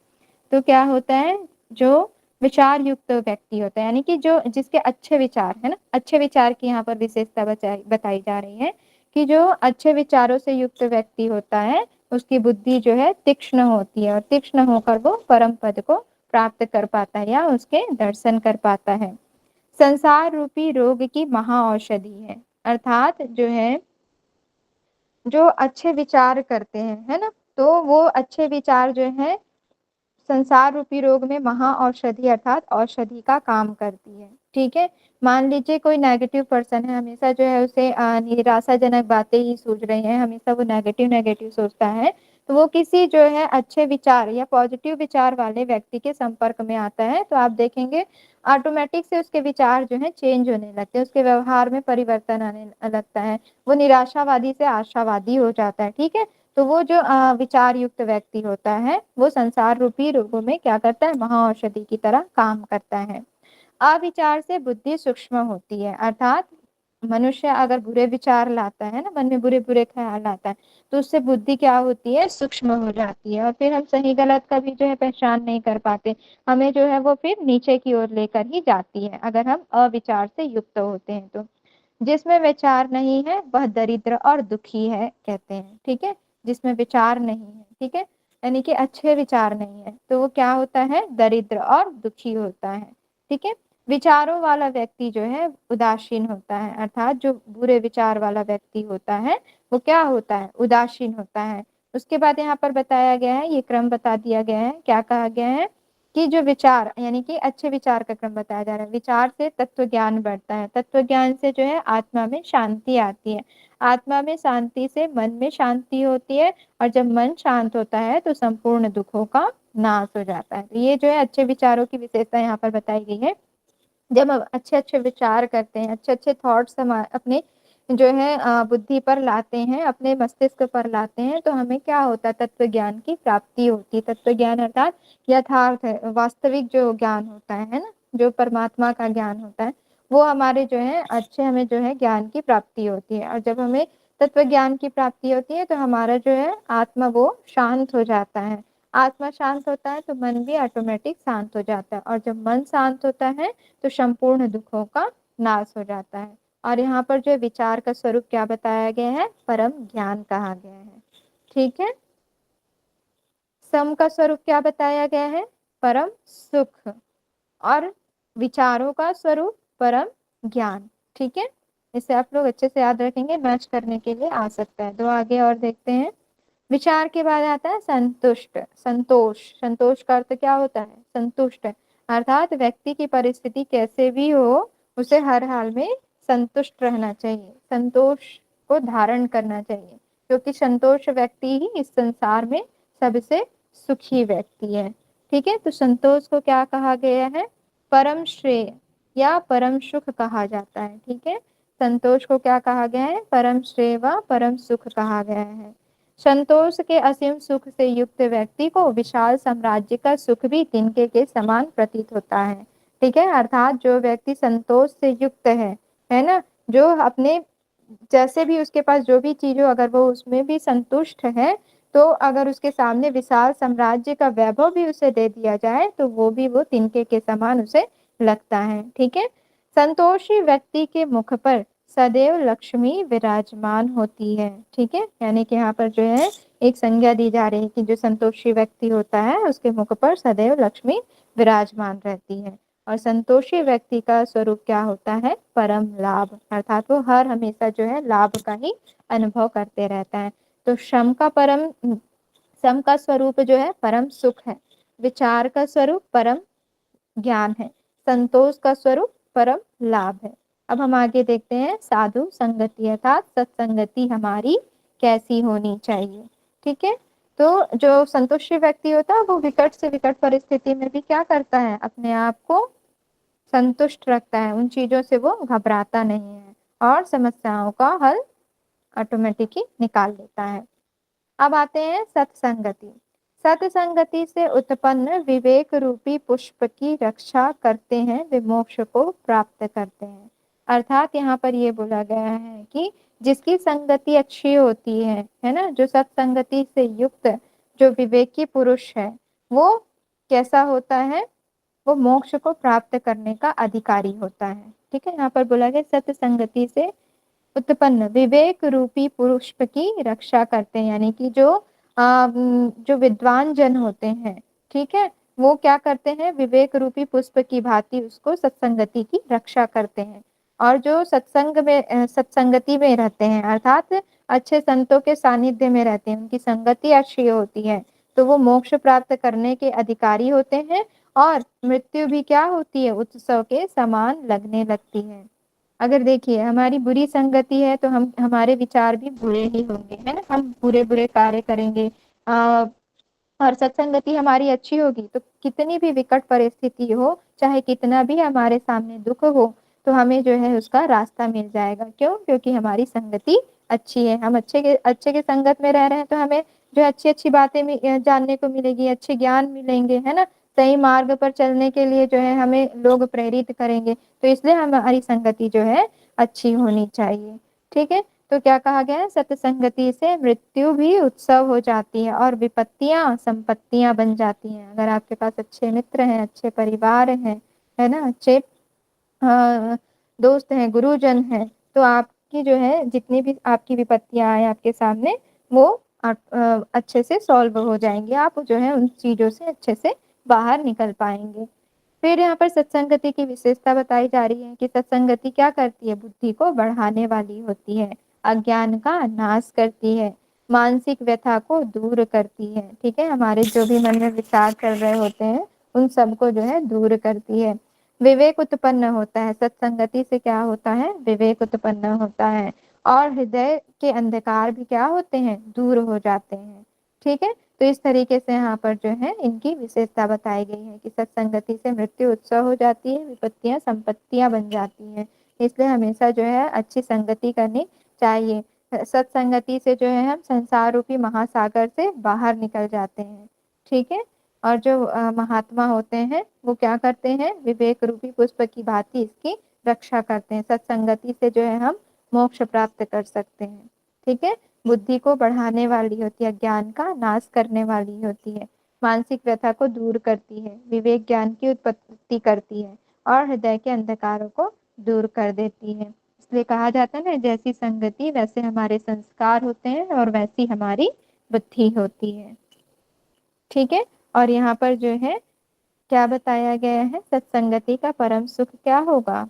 तो क्या होता है, जो विचार युक्त व्यक्ति होता है, यानी कि जो जिसके अच्छे विचार है ना, अच्छे विचार की यहाँ पर विशेषता बताई जा रही है कि जो अच्छे विचारों से युक्त व्यक्ति होता है उसकी बुद्धि जो है तीक्ष्ण होती है, और तीक्ष्ण होकर वो परम पद को प्राप्त कर पाता है या उसके दर्शन कर पाता है। संसार रूपी रोग की महाऔषधि है। अर्थात जो है जो अच्छे विचार करते हैं, है ना, तो वो अच्छे विचार जो है संसार रूपी रोग में महा औषधि अर्थात औषधि का काम करती है। ठीक है, मान लीजिए कोई नेगेटिव पर्सन है, हमेशा जो है उसे निराशाजनक बातें ही सूझ रही हैं, हमेशा वो नेगेटिव नेगेटिव सोचता है, तो वो किसी जो है अच्छे विचार या पॉजिटिव विचार वाले व्यक्ति के संपर्क में आता है तो आप देखेंगे ऑटोमेटिक से उसके विचार जो है चेंज होने लगते हैं, उसके व्यवहार में परिवर्तन आने लगता है, वो निराशावादी से आशावादी हो जाता है। ठीक है, तो वो जो विचार युक्त व्यक्ति होता है वो संसार रूपी रोगों में क्या करता है, महाऔषधि की तरह काम करता है। अविचार से बुद्धि सूक्ष्म होती है। अर्थात मनुष्य अगर बुरे विचार लाता है ना, मन में बुरे बुरे ख्याल आता है, तो उससे बुद्धि क्या होती है, सूक्ष्म हो जाती है, और फिर हम सही गलत का भी जो है पहचान नहीं कर पाते, हमें जो है वो फिर नीचे की ओर लेकर ही जाती है अगर हम अविचार से युक्त होते हैं तो। जिसमें विचार नहीं है वह दरिद्र और दुखी है, कहते हैं। ठीक है, जिसमें विचार नहीं है, ठीक है, यानी कि अच्छे विचार नहीं है, तो वो क्या होता है, दरिद्र और दुखी होता है। ठीक है, विचारों वाला व्यक्ति जो है उदासीन होता है। अर्थात जो बुरे विचार वाला व्यक्ति होता है वो क्या होता है, उदासीन होता है। उसके बाद यहाँ पर बताया गया है, ये क्रम बता दिया गया है, क्या कहा गया है कि जो विचार यानी कि अच्छे विचार का क्रम बताया जा रहा है। विचार से तत्व ज्ञान बढ़ता है, तत्व ज्ञान से जो है आत्मा में शांति आती है, आत्मा में शांति से मन में शांति होती है, और जब मन शांत होता है तो संपूर्ण दुखों का नाश हो जाता है। तो ये जो है अच्छे विचारों की विशेषता यहाँ पर बताई गई है। जब हम अच्छे अच्छे विचार करते हैं, अच्छे अच्छे थॉट्स हम अपने जो है बुद्धि पर लाते हैं, अपने मस्तिष्क पर लाते हैं, तो हमें क्या होता है, तत्व ज्ञान की प्राप्ति होती है। तत्व ज्ञान अर्थात यथार्थ है, वास्तविक जो ज्ञान होता है ना, जो परमात्मा का ज्ञान होता है, वो हमारे जो है अच्छे हमें जो है ज्ञान की प्राप्ति होती है। और जब हमें तत्व ज्ञान की प्राप्ति होती है तो हमारा जो है आत्मा वो शांत हो जाता है। आत्मा शांत होता है तो मन भी ऑटोमेटिक शांत हो जाता है, और जब मन शांत होता है तो संपूर्ण दुखों का नाश हो जाता है। और यहाँ पर जो विचार का स्वरूप क्या बताया गया है, परम ज्ञान कहा गया है। ठीक है, सम का स्वरूप क्या बताया गया है, परम सुख। और विचारों का स्वरूप परम ज्ञान। ठीक है, इसे आप लोग अच्छे से याद रखेंगे, मैच करने के लिए आ सकता है। तो आगे और देखते हैं। विचार के बाद आता है संतुष्ट, संतोष। संतोष का अर्थ क्या होता है? संतुष्ट, अर्थात व्यक्ति की परिस्थिति कैसे भी हो उसे हर हाल में संतुष्ट रहना चाहिए, संतोष को धारण करना चाहिए, क्योंकि संतोष व्यक्ति ही इस संसार में सबसे सुखी व्यक्ति है। ठीक है, तो संतोष को क्या कहा गया है? परम श्रेय या परम सुख कहा जाता है। ठीक है, संतोष को क्या कहा गया है? परम श्रेय व परम सुख कहा गया है। संतोष के असीम सुख से युक्त व्यक्ति को विशाल साम्राज्य का सुख भी तिनके के समान प्रतीत होता है। ठीक है, अर्थात जो व्यक्ति संतोष से युक्त है ना, जो अपने जैसे भी उसके पास जो भी चीज हो, अगर वो उसमें भी संतुष्ट है, तो अगर उसके सामने विशाल साम्राज्य का वैभव भी उसे दे दिया जाए तो वो भी वो तिनके के समान उसे लगता है। ठीक है, संतोषी व्यक्ति के मुख पर सदैव लक्ष्मी विराजमान होती है। ठीक है, यानी कि यहाँ पर जो है एक संज्ञा दी जा रही है कि जो संतोषी व्यक्ति होता है उसके मुख पर सदैव लक्ष्मी विराजमान रहती है। और संतोषी व्यक्ति का स्वरूप क्या होता है? परम लाभ, अर्थात वो हर हमेशा जो है लाभ का ही अनुभव करते रहता है। तो सम का स्वरूप जो है परम सुख है, विचार का स्वरूप परम ज्ञान है, संतोष का स्वरूप परम लाभ है। अब हम आगे देखते हैं साधु संगति अर्थात सत्संगति हमारी कैसी होनी चाहिए। ठीक है, तो जो संतुष्टि व्यक्ति होता है वो विकट से विकट परिस्थिति में भी क्या करता है? अपने आप को संतुष्ट रखता है, उन चीजों से वो घबराता नहीं है और समस्याओं का हल ऑटोमेटिक ही निकाल लेता है। अब आते हैं सत्संगति। सत्संगति से उत्पन्न विवेक रूपी पुष्प की रक्षा करते हैं, वे मोक्ष को प्राप्त करते हैं। अर्थात यहाँ पर ये बोला गया है कि जिसकी संगति अच्छी होती है ना, जो सत्संगति से युक्त जो विवेकी पुरुष है वो कैसा होता है? वो मोक्ष को प्राप्त करने का अधिकारी होता है। ठीक है, यहाँ पर बोला गया सत्संगति से उत्पन्न विवेक रूपी पुष्प की रक्षा करते हैं, यानी कि जो विद्वान जन होते हैं, ठीक है, वो क्या करते हैं? विवेक रूपी पुष्प की भांति उसको सत्संगति की रक्षा करते हैं। और जो सत्संगति में रहते हैं, अर्थात अच्छे संतों के सानिध्य में रहते हैं, उनकी संगति अच्छी होती है, तो वो मोक्ष प्राप्त करने के अधिकारी होते हैं और मृत्यु भी क्या होती है? उत्सव के समान लगने लगती है। अगर देखिए हमारी बुरी संगति है तो हम हमारे विचार भी बुरे ही होंगे, है ना, हम बुरे बुरे कार्य करेंगे। और सत्संगति हमारी अच्छी होगी तो कितनी भी विकट परिस्थिति हो, चाहे कितना भी हमारे सामने दुख हो, तो हमें जो है उसका रास्ता मिल जाएगा। क्यों? क्योंकि हमारी संगति अच्छी है, हम अच्छे के संगत में रह रहे हैं, तो हमें जो अच्छी अच्छी बातें जानने को मिलेगी, अच्छे ज्ञान मिलेंगे, है ना, सही मार्ग पर चलने के लिए जो है हमें लोग प्रेरित करेंगे। तो इसलिए हमारी संगति जो है अच्छी होनी चाहिए। ठीक है, तो क्या कहा गया है? सत्संगति से मृत्यु भी उत्सव हो जाती है और विपत्तियां संपत्तियां बन जाती हैं। अगर आपके पास अच्छे मित्र हैं, अच्छे परिवार हैं, है ना, अच्छे दोस्त हैं, गुरुजन हैं, तो आपकी जो है जितनी भी आपकी विपत्तियां आए आपके सामने, वो अच्छे से सॉल्व हो जाएंगे, आप जो है उन चीजों से अच्छे से बाहर निकल पाएंगे। फिर यहाँ पर सत्संगति की विशेषता बताई जा रही है कि सत्संगति क्या करती है? बुद्धि को बढ़ाने वाली होती है, अज्ञान का नाश करती है, मानसिक व्यथा को दूर करती है। ठीक है, हमारे जो भी मन में विचार कर रहे होते हैं उन सबको जो है दूर करती है। विवेक उत्पन्न होता है, सत्संगति से क्या होता है? विवेक उत्पन्न होता है और हृदय के अंधकार भी क्या होते हैं? दूर हो जाते हैं। ठीक है, तो इस तरीके से यहाँ पर जो है इनकी विशेषता बताई गई है कि सत्संगति से मृत्यु उत्सव हो जाती है, विपत्तियां संपत्तियां बन जाती हैं। इसलिए हमेशा जो है अच्छी संगति करनी चाहिए। सत्संगति से जो है हम संसार रूपी महासागर से बाहर निकल जाते हैं। ठीक है, और जो महात्मा होते हैं वो क्या करते हैं? विवेक रूपी पुष्प की भांति इसकी रक्षा करते हैं। सत्संगति से जो है हम मोक्ष प्राप्त कर सकते हैं। ठीक है, बुद्धि को बढ़ाने वाली होती है, ज्ञान का नाश करने वाली होती है, मानसिक व्यथा को दूर करती है, विवेक ज्ञान की उत्पत्ति करती है और हृदय के अंधकारों को दूर कर देती है। इसलिए कहा जाता है ना, जैसी संगति वैसे हमारे संस्कार होते हैं और वैसी हमारी बुद्धि होती है। ठीक है, और यहाँ पर जो है क्या बताया गया है? सत्संगति का परम सुख क्या होगा?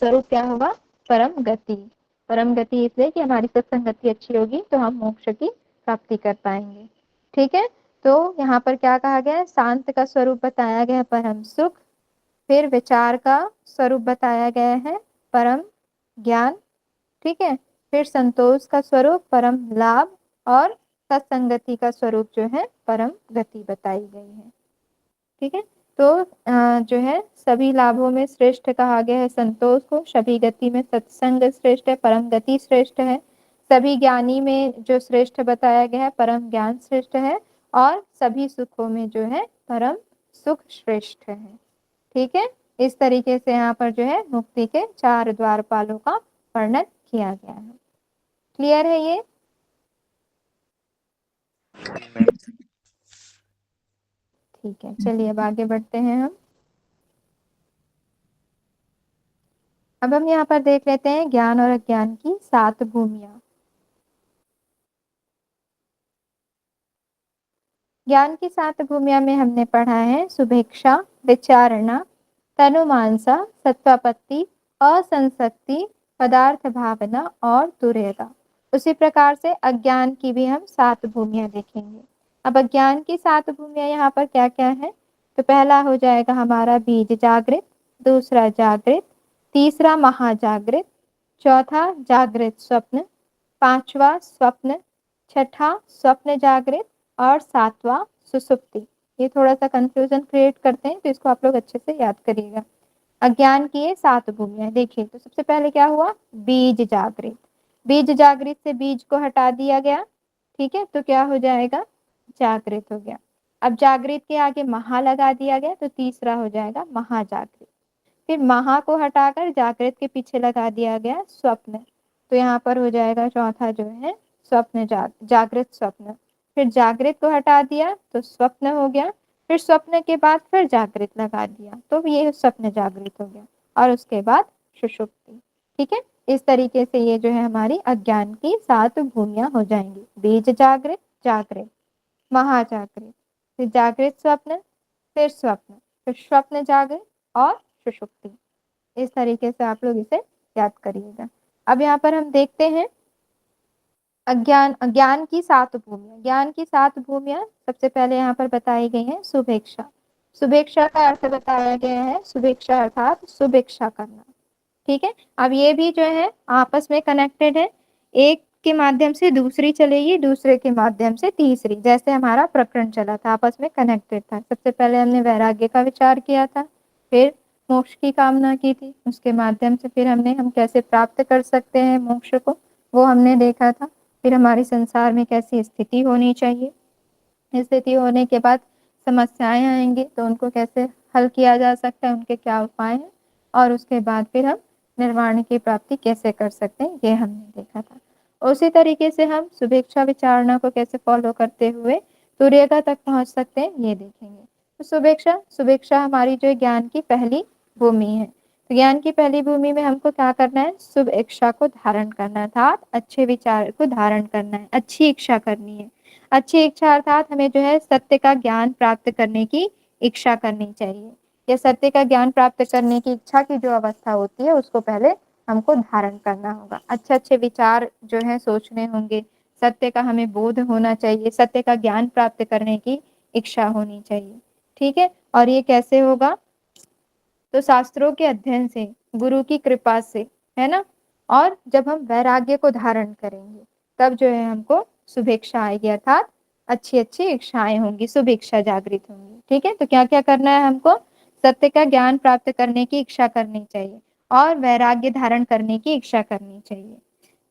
स्वरूप क्या होगा? परम गति। परम गति इसलिए कि हमारी सत्संगति अच्छी होगी तो हम मोक्ष की प्राप्ति कर पाएंगे। ठीक है, तो यहाँ पर क्या कहा गया है? शांत का स्वरूप बताया गया है परम सुख, फिर विचार का स्वरूप बताया गया है परम ज्ञान, ठीक है, फिर संतोष का स्वरूप परम लाभ, और सत्संगति का स्वरूप जो है परम गति बताई गई है। ठीक है, तो जो है सभी लाभों में श्रेष्ठ कहा गया है संतोष को, सभी गति में सत्संग श्रेष्ठ है, परम गति श्रेष्ठ है, सभी ज्ञानी में जो श्रेष्ठ बताया गया है परम ज्ञान श्रेष्ठ है, और सभी सुखों में जो है परम सुख श्रेष्ठ है। ठीक है, इस तरीके से यहाँ पर जो है मुक्ति के 4 द्वारपालों का वर्णन किया गया है। क्लियर है ये? ठीक है, चलिए अब आगे बढ़ते हैं हम। अब हम यहाँ पर देख लेते हैं ज्ञान और अज्ञान की 7 भूमियां। ज्ञान की 7 भूमियां में हमने पढ़ा है सुभिक्षा, विचारणा, तनुमानसा, सत्वापत्ति, असंसक्ति, पदार्थ भावना और तुर्यता। उसी प्रकार से अज्ञान की भी हम 7 भूमियां देखेंगे। अब अज्ञान की 7 भूमियां यहाँ पर क्या क्या है? तो पहला हो जाएगा हमारा बीज जागृत, दूसरा जागृत, तीसरा महाजागृत, चौथा जागृत स्वप्न, पांचवा स्वप्न, छठा स्वप्न जागृत, और सातवां सुसुप्ति। ये थोड़ा सा कंफ्यूजन क्रिएट करते हैं तो इसको आप लोग अच्छे से याद करिएगा। अज्ञान की ये 7 भूमियां देखिए। तो सबसे पहले क्या हुआ? बीज जागृत। बीज जागृत से बीज को हटा दिया गया, ठीक है, तो क्या हो जाएगा? जागृत हो गया। अब जागृत के आगे महा लगा दिया गया तो तीसरा हो जाएगा महाजागृत। फिर महा को हटाकर जागृत के पीछे लगा दिया गया स्वप्न, तो यहाँ पर हो जाएगा चौथा जो है स्वप्न जागृत स्वप्न। फिर जागृत को हटा दिया तो स्वप्न हो गया, फिर स्वप्न के बाद फिर जागृत लगा दिया तो ये स्वप्न जागृत हो गया, और उसके बाद सुषुप्ति। ठीक है, इस तरीके से ये जो है हमारी अज्ञान की 7 भूमियां हो जाएंगी। बीज जागृत, जागृत, महाजागृत, फिर जागृत स्वप्न, फिर स्वप्न, फिर स्वप्न जागृत और सुषुप्ति। इस तरीके से आप लोग इसे याद करिएगा। अब यहाँ पर हम देखते हैं ज्ञान की 7 भूमियां। ज्ञान की 7 भूमियां सबसे पहले यहाँ पर बताई गई हैं सुभिक्षा। सुभिक्षा का अर्थ बताया गया है, सुभिक्षा अर्थात सुभिक्षा करना। ठीक है, अब ये भी जो है आपस में कनेक्टेड है, एक के माध्यम से दूसरी चलेगी, दूसरे के माध्यम से तीसरी, जैसे हमारा प्रकरण चला था आपस में कनेक्टेड था। सबसे पहले हमने वैराग्य का विचार किया था, फिर मोक्ष की कामना की थी, उसके माध्यम से फिर हमने हम कैसे प्राप्त कर सकते हैं मोक्ष को वो हमने देखा था। फिर हमारी संसार में कैसी स्थिति होनी चाहिए, स्थिति होने के बाद समस्याएं आएंगी तो उनको कैसे हल किया जा सकता है, उनके क्या उपाय हैं, और उसके बाद फिर हम निर्वाण की प्राप्ति कैसे कर सकते हैं ये हमने देखा था। उसी तरीके से हम सुभिक्षा विचारणा को कैसे फॉलो करते हुए तुर्यता तक पहुंच सकते हैं ये देखेंगे। तो सुभिक्षा हमारी जो ज्ञान की पहली भूमि है। तो ज्ञान की पहली भूमि में हमको क्या करना है? शुभ इच्छा को धारण करना अर्थात अच्छे विचार को धारण करना है, अच्छी इच्छा करनी है। अच्छी इच्छा अर्थात हमें जो है सत्य का ज्ञान प्राप्त करने की इच्छा करनी चाहिए। या सत्य का ज्ञान प्राप्त करने की इच्छा की जो अवस्था होती है उसको पहले हमको धारण करना होगा। अच्छे अच्छे विचार जो है सोचने होंगे, सत्य का हमें बोध होना चाहिए, सत्य का ज्ञान प्राप्त करने की इच्छा होनी चाहिए। ठीक है, और ये कैसे होगा? तो शास्त्रों के अध्ययन से, गुरु की कृपा से, है ना। और जब हम वैराग्य को धारण करेंगे तब जो है हमको शुभेच्छा आएगी अर्थात अच्छी अच्छी इच्छाएं होंगी, शुभेच्छा जागृत होंगी। ठीक है, तो क्या क्या करना है हमको? सत्य का ज्ञान प्राप्त करने की इच्छा करनी चाहिए और वैराग्य धारण करने की इच्छा करनी चाहिए।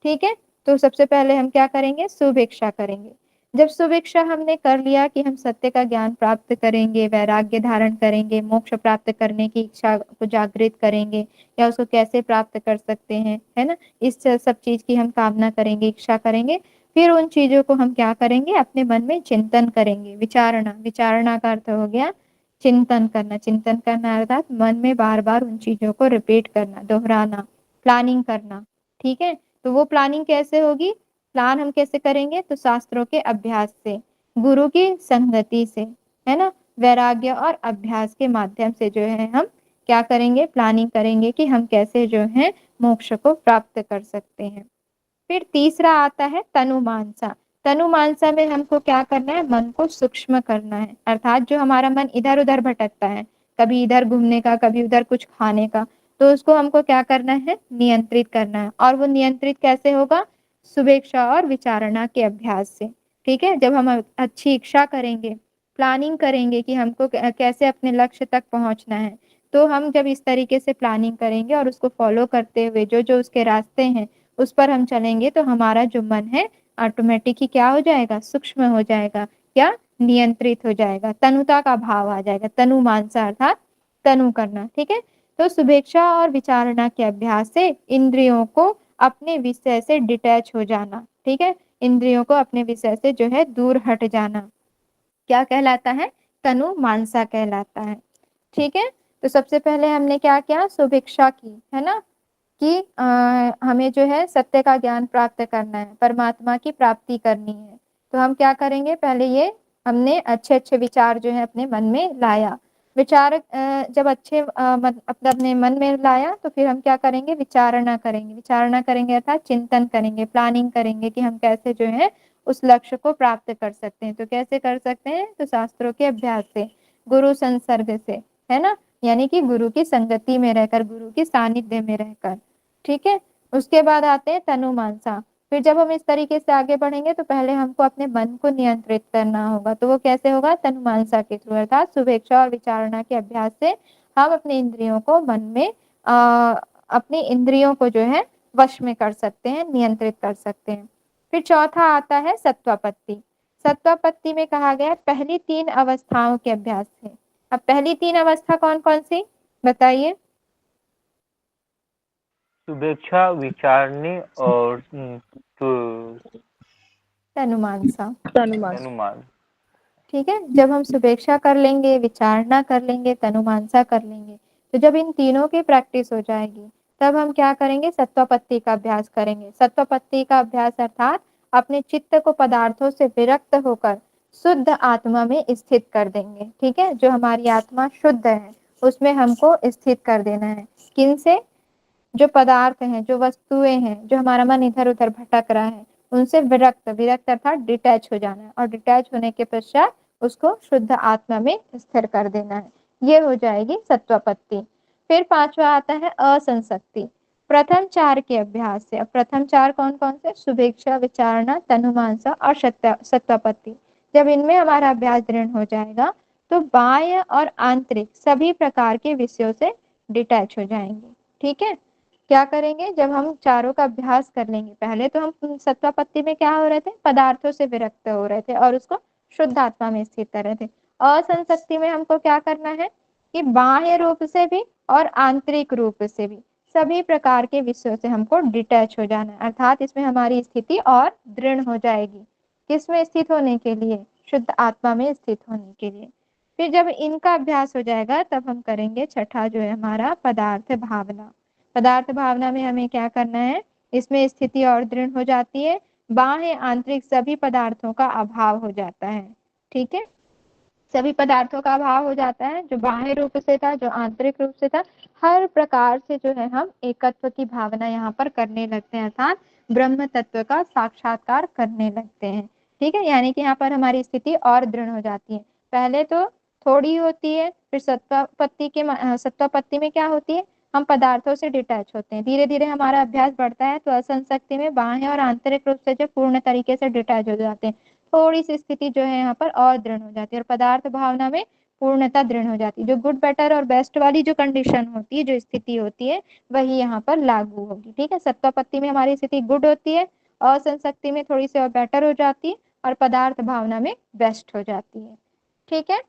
ठीक है, तो सबसे पहले हम क्या करेंगे? शुभेच्छा करेंगे। जब शुभेच्छा हमने कर लिया कि हम सत्य का ज्ञान प्राप्त करेंगे, वैराग्य धारण करेंगे, मोक्ष प्राप्त करने की इच्छा को जागृत करेंगे, या उसको कैसे प्राप्त कर सकते हैं, है ना, इस सब चीज की हम कामना करेंगे, इच्छा करेंगे। फिर उन चीजों को हम क्या करेंगे? अपने मन में चिंतन करेंगे। विचारणा, विचारणा का अर्थ हो गया चिंतन करना। चिंतन करना अर्थात मन में बार बार उन चीजों को रिपीट करना, दोहराना, प्लानिंग करना। ठीक है, तो वो प्लानिंग कैसे होगी? प्लान हम कैसे करेंगे? तो शास्त्रों के अभ्यास से, गुरु की संगति से, है ना। वैराग्य और अभ्यास के माध्यम से जो है हम क्या करेंगे, प्लानिंग करेंगे कि हम कैसे जो है मोक्ष को प्राप्त कर सकते हैं। फिर तीसरा आता है तनुमानसा। तनुमानसा में हमको क्या करना है, मन को सूक्ष्म करना है, अर्थात जो हमारा मन इधर उधर भटकता है, कभी इधर घूमने का, कभी उधर कुछ खाने का, तो उसको हमको क्या करना है, नियंत्रित करना है। और वो नियंत्रित कैसे होगा, सुवेक्षा और विचारणा के अभ्यास से। ठीक है, जब हम अच्छी इच्छा करेंगे, प्लानिंग करेंगे कि हमको कैसे अपने लक्ष्य तक पहुंचना है, तो हम जब इस तरीके से प्लानिंग करेंगे और उसको फॉलो करते हुए जो जो उसके रास्ते हैं उस पर हम चलेंगे, तो हमारा जो मन है ऑटोमेटिक ही क्या हो जाएगा, सूक्ष्म हो जाएगा, क्या, नियंत्रित हो जाएगा, तनुता का भाव आ जाएगा। तनु मानसा अर्थात तनु करना। ठीक है, तो शुभेच्छा और विचारणा के अभ्यास से इंद्रियों को अपने विषय से डिटैच हो जाना। ठीक है, इंद्रियों को अपने विषय से जो है दूर हट जाना, क्या कहलाता है, तनु मानसा कहलाता है। ठीक है, तो सबसे पहले हमने क्या किया, सुभिक्षा की, है ना, कि हमें जो है सत्य का ज्ञान प्राप्त करना है, परमात्मा की प्राप्ति करनी है। तो हम क्या करेंगे, पहले ये हमने अच्छे अच्छे विचार जो है अपने मन में लाया। विचार जब अच्छे अपने मन में लाया, तो फिर हम क्या करेंगे, विचारणा करेंगे। विचारणा करेंगे अर्थात चिंतन करेंगे, प्लानिंग करेंगे कि हम कैसे जो है उस लक्ष्य को प्राप्त कर सकते हैं। तो कैसे कर सकते हैं, तो शास्त्रों के अभ्यास से, गुरु संसर्ग से, है ना, यानी कि गुरु की संगति में रहकर, गुरु की सानिध्य में रहकर। ठीक है, उसके बाद आते हैं तनु मानसा। फिर जब हम इस तरीके से आगे बढ़ेंगे, तो पहले हमको अपने मन को नियंत्रित करना होगा। तो वो कैसे होगा, तनु मानसा के थ्रू, अर्थात शुभेच्छा और विचारणा के अभ्यास से हम अपने इंद्रियों को मन में अपनी इंद्रियों को जो है वश में कर सकते हैं, नियंत्रित कर सकते हैं। फिर चौथा आता है सत्वापत्ति। सत्वापत्ति में कहा गया पहली तीन अवस्थाओं के अभ्यास से। अब पहली तीन अवस्था कौन कौन सी, बताइए। शुभेच्छा, विचारणी और तनुमानसा। अनुमान। ठीक है, जब हम शुभेच्छा कर लेंगे, विचारणा कर लेंगे, तनुमानसा कर लेंगे, तो जब इन तीनों की प्रैक्टिस हो जाएगी, तब हम क्या करेंगे, सत्वपत्ति का अभ्यास करेंगे। सत्वपत्ति का अभ्यास अर्थात अपने चित्त को पदार्थों से विरक्त होकर शुद्ध आत्मा में स्थित कर देंगे। ठीक है, जो हमारी आत्मा शुद्ध है उसमें हमको स्थित कर देना है। किन से, जो पदार्थ हैं, जो वस्तुएं हैं, जो हमारा मन इधर उधर भटक रहा है, उनसे विरक्त, विरक्त अर्थात डिटैच हो जाना है, और डिटैच होने के पश्चात उसको शुद्ध आत्मा में स्थिर कर देना है। ये हो जाएगी सत्वपत्ति। फिर पांचवा आता है असंसक्ति। प्रथम चार के अभ्यास से, अब प्रथम चार कौन कौन से, शुभेच्छा, विचारणा, तनुमानसा और सत्वपत्ति, जब इनमें हमारा अभ्यास दृढ़ हो जाएगा, तो बाह्य और आंतरिक सभी प्रकार के विषयों से डिटैच हो जाएंगे। ठीक है, क्या करेंगे, जब हम चारों का अभ्यास कर लेंगे, पहले तो हम सत्वापत्ति में क्या हो रहे थे, पदार्थों से विरक्त हो रहे थे और उसको शुद्ध आत्मा में स्थित कर रहे थे। असंसक्ति में हमको क्या करना है, कि बाह्य रूप से भी और आंतरिक रूप से भी सभी प्रकार के विषयों से हमको डिटैच हो जाना है, अर्थात इसमें हमारी स्थिति और दृढ़ हो जाएगी। किसमें स्थित होने के लिए, शुद्ध आत्मा में स्थित होने के लिए। फिर जब इनका अभ्यास हो जाएगा, तब हम करेंगे छठा जो है हमारा पदार्थ भावना। पदार्थ भावना में हमें क्या करना है, इसमें स्थिति और दृढ़ हो जाती है, बाह्य आंतरिक सभी पदार्थों का अभाव हो जाता है। ठीक है, सभी पदार्थों का अभाव हो जाता है, जो बाह्य रूप से था, जो आंतरिक रूप से था, हर प्रकार से जो है हम एकत्व की भावना यहाँ पर करने लगते हैं, अर्थात ब्रह्म तत्व का साक्षात्कार करने लगते हैं। ठीक है, यानी कि यहाँ पर हमारी स्थिति और दृढ़ हो जाती है। पहले तो थोड़ी होती है, फिर सत्वापत्ति में क्या होती है, हम पदार्थों से डिटैच होते हैं, धीरे धीरे हमारा अभ्यास बढ़ता है, तो असंसक्ति में बाह्य और आंतरिक रूप से जो पूर्ण तरीके से डिटैच हो जाते हैं, थोड़ी सी स्थिति जो है यहाँ पर और दृढ़ हो जाती है, और पदार्थ भावना में पूर्णता दृढ़ हो जाती है। जो गुड बेटर और बेस्ट वाली जो कंडीशन होती है, जो स्थिति होती है, वही यहाँ पर लागू होगी। ठीक है, सत्वापत्ति में हमारी स्थिति गुड होती है, असंसक्ति में थोड़ी सी और बेटर हो जाती है, और पदार्थ भावना में बेस्ट हो जाती है। ठीक है,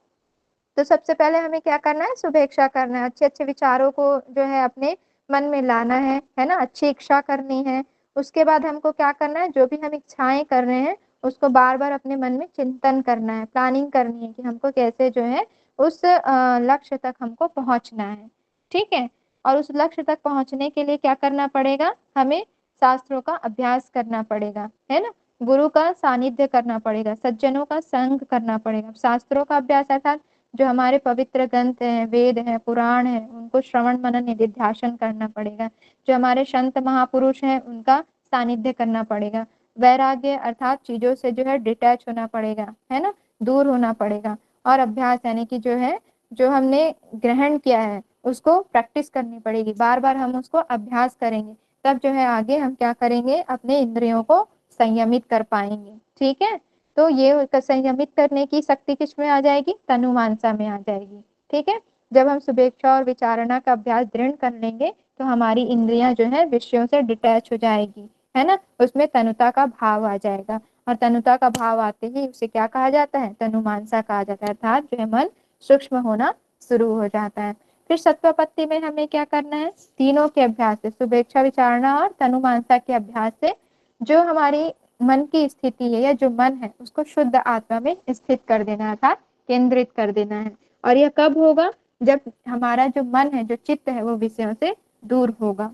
तो सबसे पहले हमें क्या करना है, शुभेच्छा करना है, अच्छे अच्छे विचारों को जो है अपने मन में लाना है ना, अच्छी इच्छा करनी है। उसके बाद हमको क्या करना है, जो भी हम इच्छाएं कर रहे हैं उसको बार बार अपने मन में चिंतन करना है, प्लानिंग करनी है कि हमको कैसे जो है उस लक्ष्य तक हमको पहुंचना है। ठीक है, और उस लक्ष्य तक पहुंचने के लिए क्या करना पड़ेगा, हमें शास्त्रों का अभ्यास करना पड़ेगा, है ना, गुरु का सानिध्य करना पड़ेगा, सज्जनों का संग करना पड़ेगा। शास्त्रों का अभ्यास अर्थात जो हमारे पवित्र ग्रंथ हैं, वेद हैं, पुराण हैं, उनको श्रवण मनन निधिध्यासन करना पड़ेगा। जो हमारे संत महापुरुष हैं उनका सानिध्य करना पड़ेगा। वैराग्य अर्थात चीजों से जो है डिटैच होना पड़ेगा, है ना, दूर होना पड़ेगा। और अभ्यास यानी कि जो है, जो हमने ग्रहण किया है उसको प्रैक्टिस करनी पड़ेगी, बार बार हम उसको अभ्यास करेंगे, तब जो है आगे हम क्या करेंगे, अपने इंद्रियों को संयमित कर पाएंगे। ठीक है, तो ये संयमित करने की शक्ति किस में आ जाएगी, तनुमानसा में आ जाएगी। ठीक है, जब हम सुपेक्षा और विचारणा का अभ्यास दृढ़ कर लेंगे तो हमारी इंद्रियां जो है विषयों से डिटैच हो जाएगी, है ना, उसमें तनुता का भाव आ जाएगा। और तनुता का भाव आते ही उसे क्या कहा जाता है, तनुमानसा कहा जाता है, अर्थात जो है मन सूक्ष्म होना शुरू हो जाता है। फिर सत्वपत्ति में हमें क्या करना है, तीनों के अभ्यास से, सुपेक्षा विचारणा और तनुमानसा के अभ्यास से जो हमारी मन की स्थिति है या जो मन है उसको शुद्ध आत्मा में स्थित कर देना, अर्थात केंद्रित कर देना है। और यह कब होगा, जब हमारा जो मन है, जो चित्त है, वो विषयों से दूर होगा।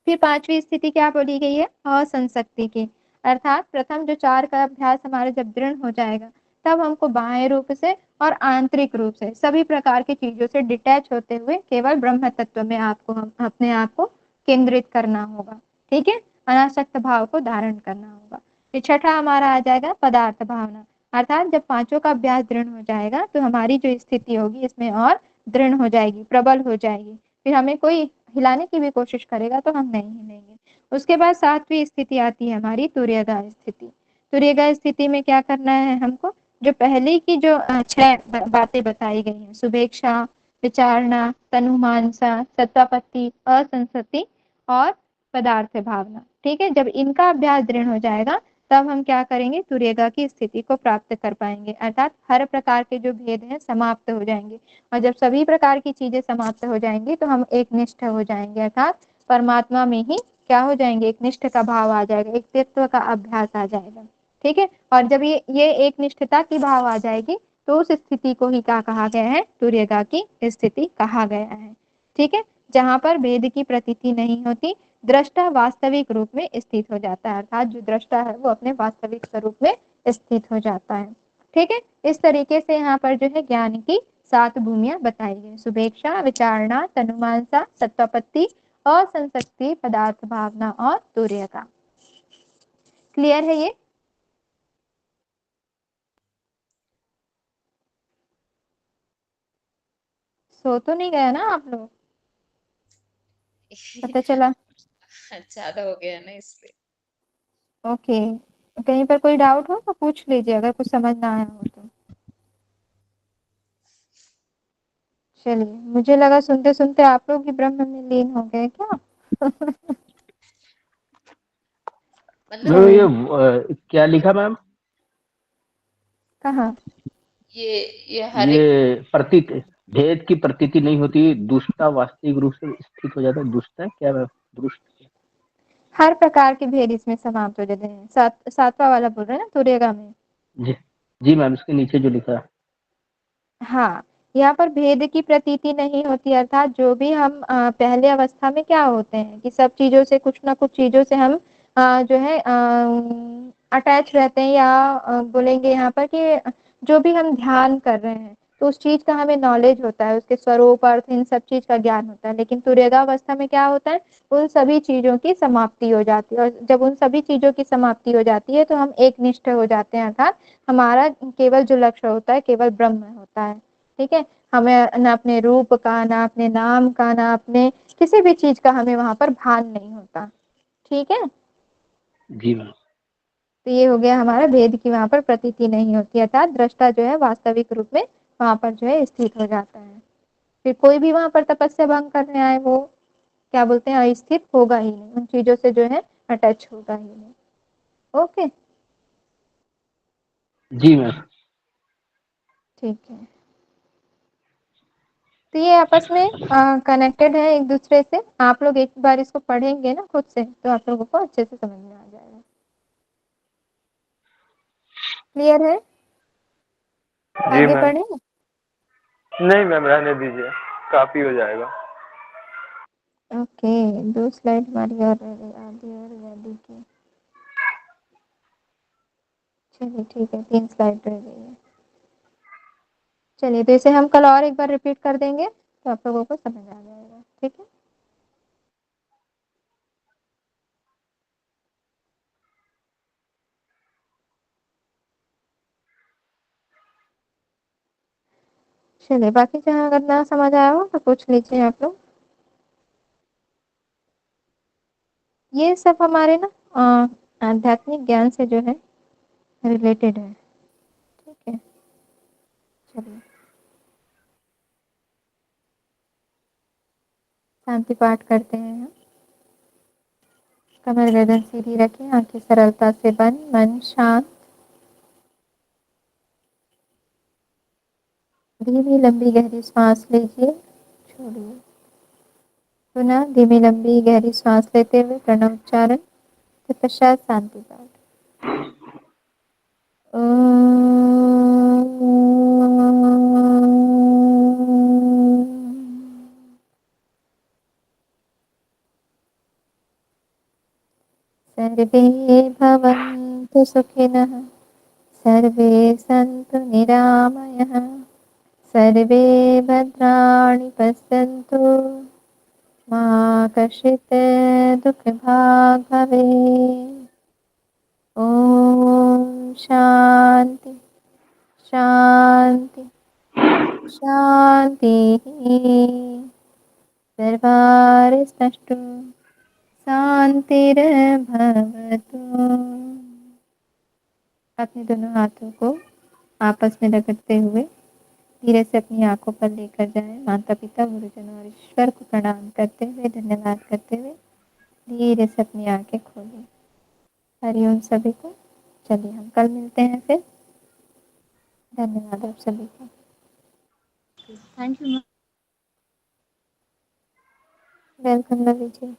फिर पांचवी स्थिति क्या बोली गई है, असंसक्ति की, अर्थात प्रथम जो चार का अभ्यास हमारा जब दृढ़ हो जाएगा तब हमको बाह्य रूप से और आंतरिक रूप से सभी प्रकार की चीजों से डिटैच होते हुए केवल ब्रह्म तत्व में आपको हम अपने आप को केंद्रित करना होगा। ठीक है, अनासक्त भाव को धारण करना होगा। फिर छठा हमारा आ जाएगा पदार्थ भावना, अर्थात जब पांचों का अभ्यास दृढ़ हो जाएगा तो हमारी जो स्थिति होगी इसमें और दृढ़ हो जाएगी, प्रबल हो जाएगी। फिर हमें कोई हिलाने की भी कोशिश करेगा तो हम नहीं हिलेंगे। उसके बाद सातवीं स्थिति आती है हमारी तुर्यगा स्थिति। तुर्यगा स्थिति में क्या करना है हमको, जो पहले की जो छह बातें बताई गई हैं, सुभेक्षा, विचारणा, तनुमानसा, सत्वापत्ति, असंसति और पदार्थ भावना, ठीक है, जब इनका अभ्यास दृढ़ हो जाएगा तब हम क्या करेंगे, तुर्यगा की स्थिति को प्राप्त कर पाएंगे, अर्थात हर प्रकार के जो भेद हैं समाप्त हो जाएंगे। और जब सभी प्रकार की चीजें समाप्त हो जाएंगी तो हम एक निष्ठ हो जाएंगे, अर्थात परमात्मा में ही क्या हो जाएंगे, एक निष्ठ का भाव आ जाएगा, एक तत्व का अभ्यास आ जाएगा। ठीक है, और जब ये एक निष्ठता की भाव आ जाएगी तो उस स्थिति को ही क्या कहा गया है, तुर्यगा की स्थिति कहा गया है। ठीक है, जहां पर भेद की प्रतीति नहीं होती, दृष्टा वास्तविक रूप में स्थित हो जाता है, अर्थात जो दृष्टा है वो अपने वास्तविक स्वरूप में स्थित हो जाता है। ठीक है, इस तरीके से यहाँ पर जो है ज्ञान की सात भूमियां बताई गई, सुभेक्षा, विचारणा, तनुमानसा, सत्वपत्ति, असंसक्ति, पदार्थ भावना और तुर्यगा। क्लियर है ये? सो तो नहीं गया ना आप लोग, पता चला? ज्यादा हो गया ना इसलिए। ओके, कहीं पर कोई डाउट हो तो पूछ लीजिए अगर कुछ समझ ना आया हो तो। चलिए, मुझे लगा सुनते सुनते आप लोग भी ब्रह्म में लीन हो गए क्या? मतलब मैम ये क्या लिखा मैम? कहाँ? ये हर एक ये प्रतीत भेद की प्रतीति नहीं होती, दुष्टता वास्तविक रूप से स्थित हो जाता है। दुष्टता क्या मैम? दुष्ट हर प्रकार के भेद इसमें समाप्त हो जाते हैं। सातवां वाला बोल रहे हैं ना, तुर्यगा में। जी जी मैम, इसके नीचे जो लिखा है। हाँ, यहाँ पर भेद की प्रतीति नहीं होती, अर्थात जो भी हम पहले अवस्था में क्या होते हैं कि सब चीजों से, कुछ ना कुछ चीजों से हम जो है अटैच रहते हैं, या बोलेंगे यहाँ पर कि जो भी हम ध्यान कर रहे हैं तो उस चीज का हमें नॉलेज होता है, उसके स्वरूप अर्थ इन सब चीज का ज्ञान होता है। लेकिन तुर्यगावस्था में क्या होता है, उन सभी चीजों की समाप्ति हो जाती है, और जब उन सभी चीजों की समाप्ति हो जाती है तो हम एक निष्ठ हो जाते हैं, अर्थात हमारा केवल जो लक्ष्य होता है केवल ब्रह्म होता है। ठीक है, हमें ना अपने रूप का, ना अपने नाम का, ना अपने किसी भी चीज का हमें वहां पर भान नहीं होता। ठीक है, जी मैम। तो ये हो गया हमारा भेद की वहां पर प्रतीति नहीं होती, अर्थात दृष्टा जो है वास्तविक रूप में वहां पर जो है स्थित हो जाता है। फिर कोई भी वहां पर तपस्या भंग करने आए वो क्या बोलते हैं, अस्थित होगा ही नहीं, उन चीजों से जो है अटैच होगा ही नहीं। ओके, जी मैम। ठीक है, तो ये आपस में कनेक्टेड है एक दूसरे से। आप लोग एक बार इसको पढ़ेंगे ना खुद से तो आप लोगों को अच्छे से समझ में आ जाएगा। क्लियर है? जी आगे मैम। बढ़े? नहीं मैम, रहने दीजिए, काफी हो जाएगा। ओके, दो स्लाइड हमारी और रह गई, आदि और व्याधि की। चलिए ठीक है, 3 स्लाइड रह गई है। चलिए, तो इसे हम कल और एक बार रिपीट कर देंगे तो आप लोगों को समझ आ जाएगा। ठीक है, चलिए बाकी जहाँ अगर ना समझ आया हो तो पूछ लीजिए आप लोग। ये सब हमारे ना आध्यात्मिक ज्ञान से जो है रिलेटेड है। ठीक है, चलिए शांति पाठ करते हैं हम। कमर गर्दन सीधी रखें, आंखें सरलता से बंद, मन शांत। धीमी लंबी गहरी सांस लीजिए, छोड़िए। पुनः धीमी लंबी गहरी सांस लेते हुए प्रणव उच्चारण के पश्चात शांति पाठ। सर्वे भवन्तु सुखिनः, सर्वे सन्तु निरामयः, सर्वे भद्राणि पश्यन्तु, मा कश्चित् दुःखभाग् भवेत्। ॐ शान्ति शान्ति शान्तिः। सर्वारिष्टस्तु शान्तिर्भवतु। अपने दोनों हाथों को आपस में रगड़ते हुए धीरे से अपनी आंखों पर लेकर जाएं। माता पिता गुरुजन और ईश्वर को प्रणाम करते हुए, धन्यवाद करते हुए धीरे से अपनी आंखें खोलें। हरिओम सभी को। चलिए हम कल मिलते हैं फिर। धन्यवाद आप सभी को। Thank you. Welcome Lovi ji.